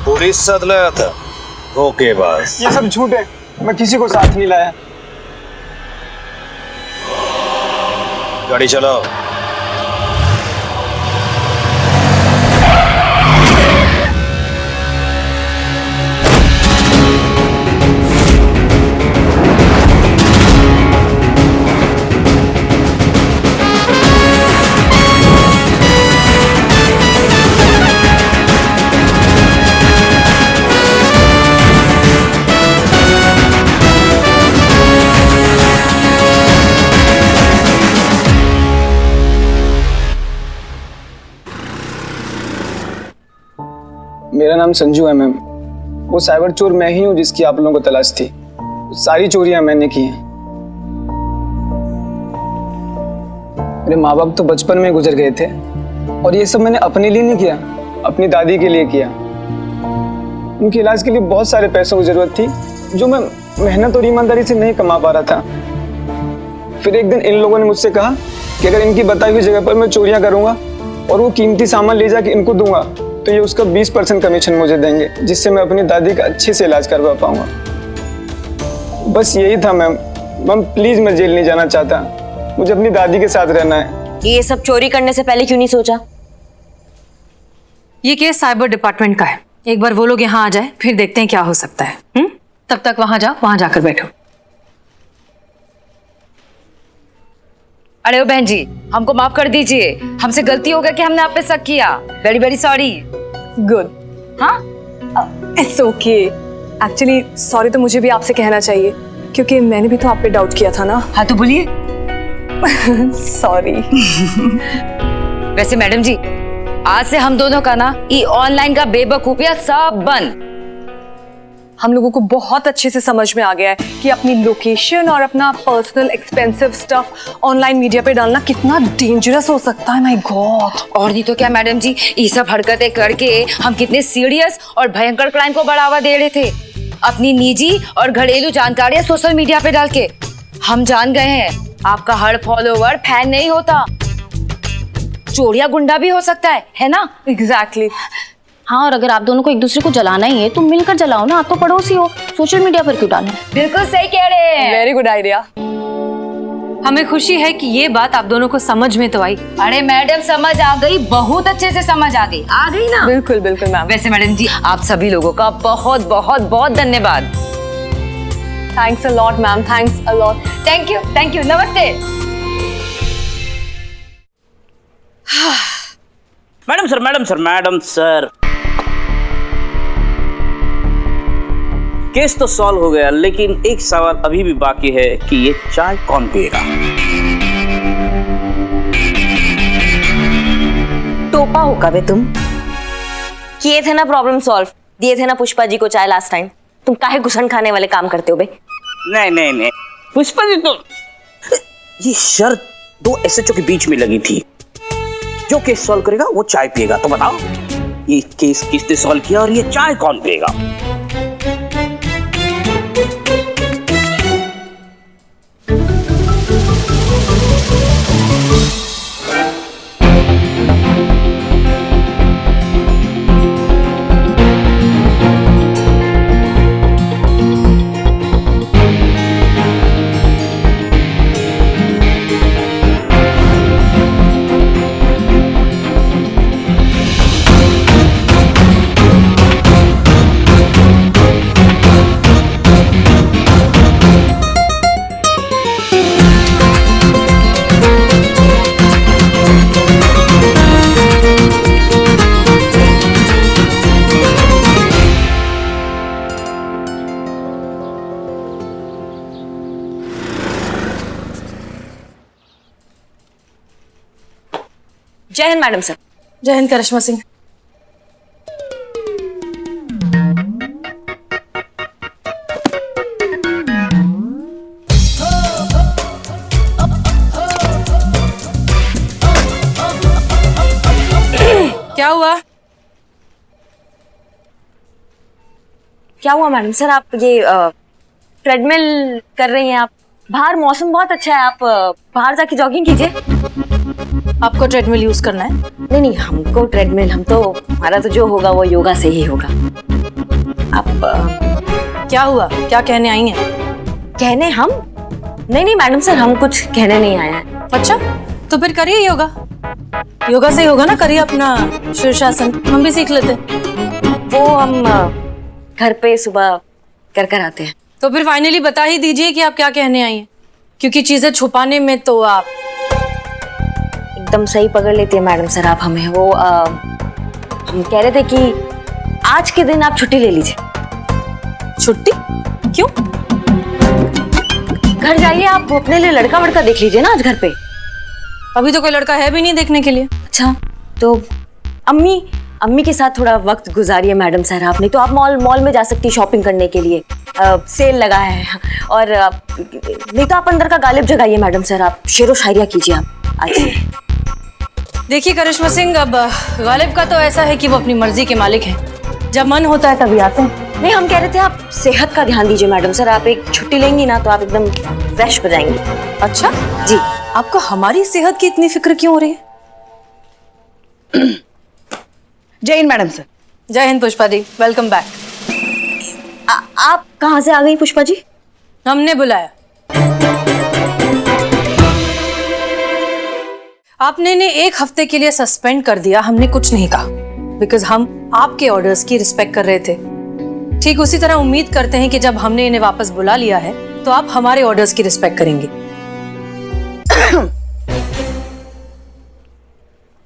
पुलिस साथ लाया था धोखेबाज। ये सब झूठ है, मैं किसी को साथ नहीं लाया। गाड़ी चलाओ। मेरा नाम संजू है मैम। वो साइबर चोर मैं ही हूँ जिसकी आप लोगों को तलाश थी। सारी चोरियां मैंने की हैं। मेरे माँ बाप तो बचपन में गुजर गए थे और ये सब मैंने अपने लिए नहीं किया, अपनी दादी के लिए किया। उनके इलाज के लिए बहुत सारे पैसों की जरूरत थी जो मैं मेहनत और ईमानदारी से नहीं कमा पा रहा था। फिर एक दिन इन लोगों ने मुझसे कहा कि अगर इनकी बताई हुई जगह पर मैं चोरियां करूंगा और वो कीमती सामान ले जाके इनको दूंगा तो ये उसका 20% कमीशन मुझे देंगे, जिससे मैं अपनी दादी का अच्छे से इलाज करवा पाऊंगा। बस यही था मैम। मैम प्लीज मैं जेल नहीं जाना चाहता, मुझे अपनी दादी के साथ रहना है। ये सब चोरी करने से पहले क्यों नहीं सोचा? ये केस साइबर डिपार्टमेंट का है। एक बार वो लोग यहाँ आ जाए फिर देखते हैं क्या हो सकता है। तब तक वहां जाओ, वहां जाकर बैठो। अरे ओ बहन जी, हमको माफ कर दीजिए, हमसे गलती हो गया कि हमने आप पे शक किया। Very very sorry. गुड। हाँ, इट्स ओके। एक्चुअली सॉरी तो मुझे भी आपसे कहना चाहिए क्योंकि मैंने भी तो आप पे डाउट किया था ना। हाँ तो बोलिए। सॉरी। वैसे मैडम जी, आज से हम दोनों का ना ये ऑनलाइन का बेवकूफिया सब बंद। हम लोगों को बहुत अच्छे से समझ में आ गया है कि अपनी लोकेशन और अपना personal expensive stuff online media पे डालना कितना डेंजरस हो सकता है। My God. और नहीं तो क्या मैडम जी, ये सब हरकतें करके हम कितने सीरियस और भयंकर क्राइम को बढ़ावा दे रहे थे। अपनी निजी और घरेलू जानकारियां सोशल मीडिया पे डाल के हम जान गए हैं आपका हर फॉलोवर फैन नहीं होता, चोरिया गुंडा भी हो सकता है ना? एग्जैक्टली। हाँ, और अगर आप दोनों को एक दूसरे को जलाना ही है तो मिलकर जलाओ ना, आप तो पड़ोसी हो, सोशल मीडिया पर क्यों डालना? बिल्कुल सही कह रहे हैं। Very good idea. हमें खुशी है कि ये बात आप दोनों को समझ में तो आई। अरे मैडम समझ आ गई, बहुत अच्छे से समझ आ गई ना? बिल्कुल बिल्कुल मैम। वैसे मैडम जी, आप सभी लोगों का बहुत बहुत बहुत धन्यवाद। Thanks a lot ma'am, thanks a lot. Thank you, नमस्ते। मैडम सर केस तो सॉल्व हो गया, लेकिन एक सवाल अभी भी बाकी है कि ये चाय कौन पिएगा? टोपा हो कबे तुम? किए थे ना प्रॉब्लम सॉल्व, दिए थे ना पुष्पा जी को चाय लास्ट टाइम। तुम काहे घुसन खाने वाले काम करते हो बे? नहीं, पुष्पा जी तो ये शर्त 2 SHO के बीच में लगी थी, जो केस सॉल्व करेगा वो चाय पिएगा। तो बताओ ये केस किसने सॉल्व किया और ये चाय कौन पिएगा? जय हिंद मैडम सर। जय हिंद करिश्मा सिंह। क्या हुआ? क्या हुआ मैडम सर? आप ये ट्रेडमिल कर रही हैं? आप बाहर मौसम बहुत अच्छा है, आप बाहर जाके जॉगिंग कीजिए। आपको ट्रेडमिल यूज करना है? नहीं, हमको ट्रेडमिल, हम तो हमारा तो जो होगा वो योगा से ही होगा। आप क्या हुआ? क्या कहने आई हैं? कहने हम? नहीं मैडम सर, हम कुछ कहने नहीं आए हैं। अच्छा, तो फिर करिए योगा। योगा से ही होगा ना, करिए अपना शीर्षासन, हम भी सीख लेते। वो हम घर पे सुबह कर आते हैं। तो फिर फाइनली बता ही दीजिए कि आप क्या कहने आई हैं, क्योंकि चीजें छुपाने में तो आप एकदम सही पकड़ लेती है मैडम सर आप हमें। वो हम कह रहे थे कि आज के दिन आप छुट्टी ले लीजिए। छुट्टी? क्यों? घर जाइए, आप अपने लिए लड़का वड़का देख लीजिए ना आज घर पे। अभी तो कोई लड़का है भी नहीं देखने के लिए। अच्छा, तो अम्मी अम्मी के साथ थोड़ा वक्त गुजारिए मैडम सर आप। नहीं तो आप मॉल में जा सकती शॉपिंग करने के लिए, सेल लगा है। और नहीं तो आप अंदर का गालिब जगाइए मैडम सर, आप शेरो शायरिया कीजिए आप आज। देखिए करिश्मा सिंह, अब गालिब का तो ऐसा है कि वो अपनी मर्जी के मालिक हैं, जब मन होता है तभी आते हैं। नहीं, हम कह रहे थे आप सेहत का ध्यान दीजिए मैडम सर, आप एक छुट्टी लेंगी ना तो आप एकदम फ्रेश हो जाएंगी। अच्छा जी, आपको हमारी सेहत की इतनी फिक्र क्यों हो रही है? जय हिंद मैडम सर। जय हिंद पुष्पा जी, वेलकम बैक। आप कहाँ से आ गई पुष्पा जी? हमने बुलाया। आपने ने 1 हफ्ते के लिए सस्पेंड कर दिया, हमने कुछ नहीं कहा, बिकॉज हम आपके ऑर्डर्स की रिस्पेक्ट कर रहे थे। ठीक उसी तरह उम्मीद करते हैं कि जब हमने इन्हें वापस बुला लिया है तो आप हमारे ऑर्डर्स की रिस्पेक्ट करेंगे।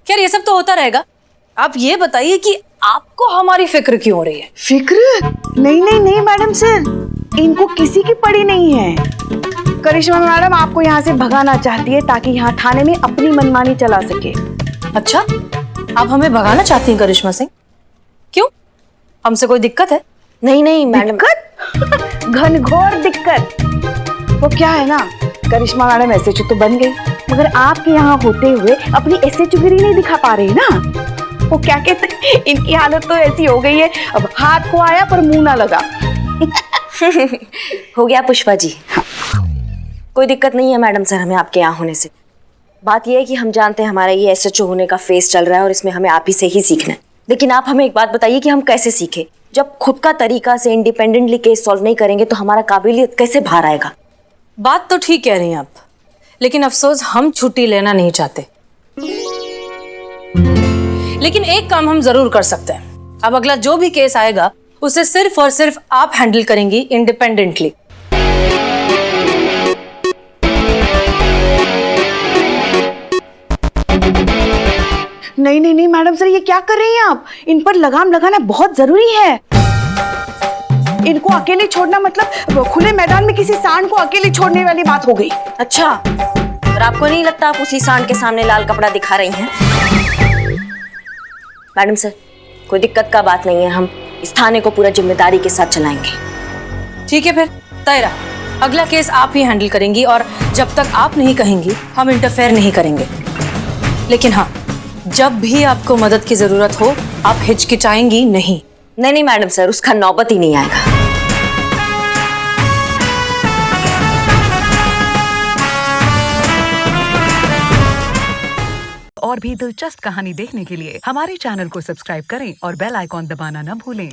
खैर ये सब तो होता रहेगा, आप ये बताइए कि आपको हमारी फिक्र क्यों हो रही है? फिक्र? नहीं मैडम सर, इनको किसी की पड़ी नहीं है। करिश्मा मैडम आपको यहाँ से भगाना चाहती है ताकि यहाँ थाने में अपनी मनमानी चला सके। अच्छा, आप हमें भगाना चाहती हैं करिश्मा सिंह? क्यों, हमसे कोई दिक्कत है? नहीं मैडम। दिक्कत? घनघोर दिक्कत। वो क्या है ना, करिश्मा मैडम एसएचओ तो बन गई, मगर आपके यहाँ होते हुए अपनी एसएचओगिरी नहीं दिखा पा रही ना। वो क्या कहते हैं, इनकी हालत तो ऐसी हो गई है, अब हाथ को आया पर मुंह ना लगा। हो गया पुष्पा जी। कोई दिक्कत नहीं है मैडम सर हमें आपके यहाँ होने से। बात यह है कि हम जानते हैं हमारा ये एसएचओ होने का फेस चल रहा है और इसमें हमें आप ही से ही सीखना है। लेकिन आप हमें एक बात बताइए कि हम कैसे सीखें? जब खुद का तरीका से इंडिपेंडेंटली केस सॉल्व नहीं करेंगे तो हमारा काबिलियत कैसे बाहर आएगा? बात तो ठीक कह रही हैं आप, लेकिन अफसोस हम छुट्टी लेना नहीं चाहते। लेकिन एक काम हम जरूर कर सकते हैं, अब अगला जो भी केस आएगा उसे सिर्फ और सिर्फ आप हैंडल करेंगी इंडिपेंडेंटली। नहीं मैडम सर, ये क्या कर रही हैं आप? इन पर लगाम लगाना बहुत जरूरी है। इनको अकेले छोड़ना मतलब खुले मैदान में किसी सांड को अकेले छोड़ने वाली बात हो गई। अच्छा, और आपको नहीं लगता आप उसी सांड के सामने लाल कपड़ा दिखा रही हैं? मैडम सर, कोई दिक्कत का बात नहीं है, हम इस थाने को पूरा जिम्मेदारी के साथ चलाएंगे। ठीक है, फिर तय रहा, अगला केस आप ही हैंडल करेंगी और जब तक आप नहीं कहेंगी हम इंटरफेयर नहीं करेंगे। लेकिन हाँ, जब भी आपको मदद की जरूरत हो आप हिचकिचाएंगी नहीं। नहीं मैडम सर, उसका नौबत ही नहीं आएगा। और भी दिलचस्प कहानी देखने के लिए हमारे चैनल को सब्सक्राइब करें और बेल आइकॉन दबाना न भूलें।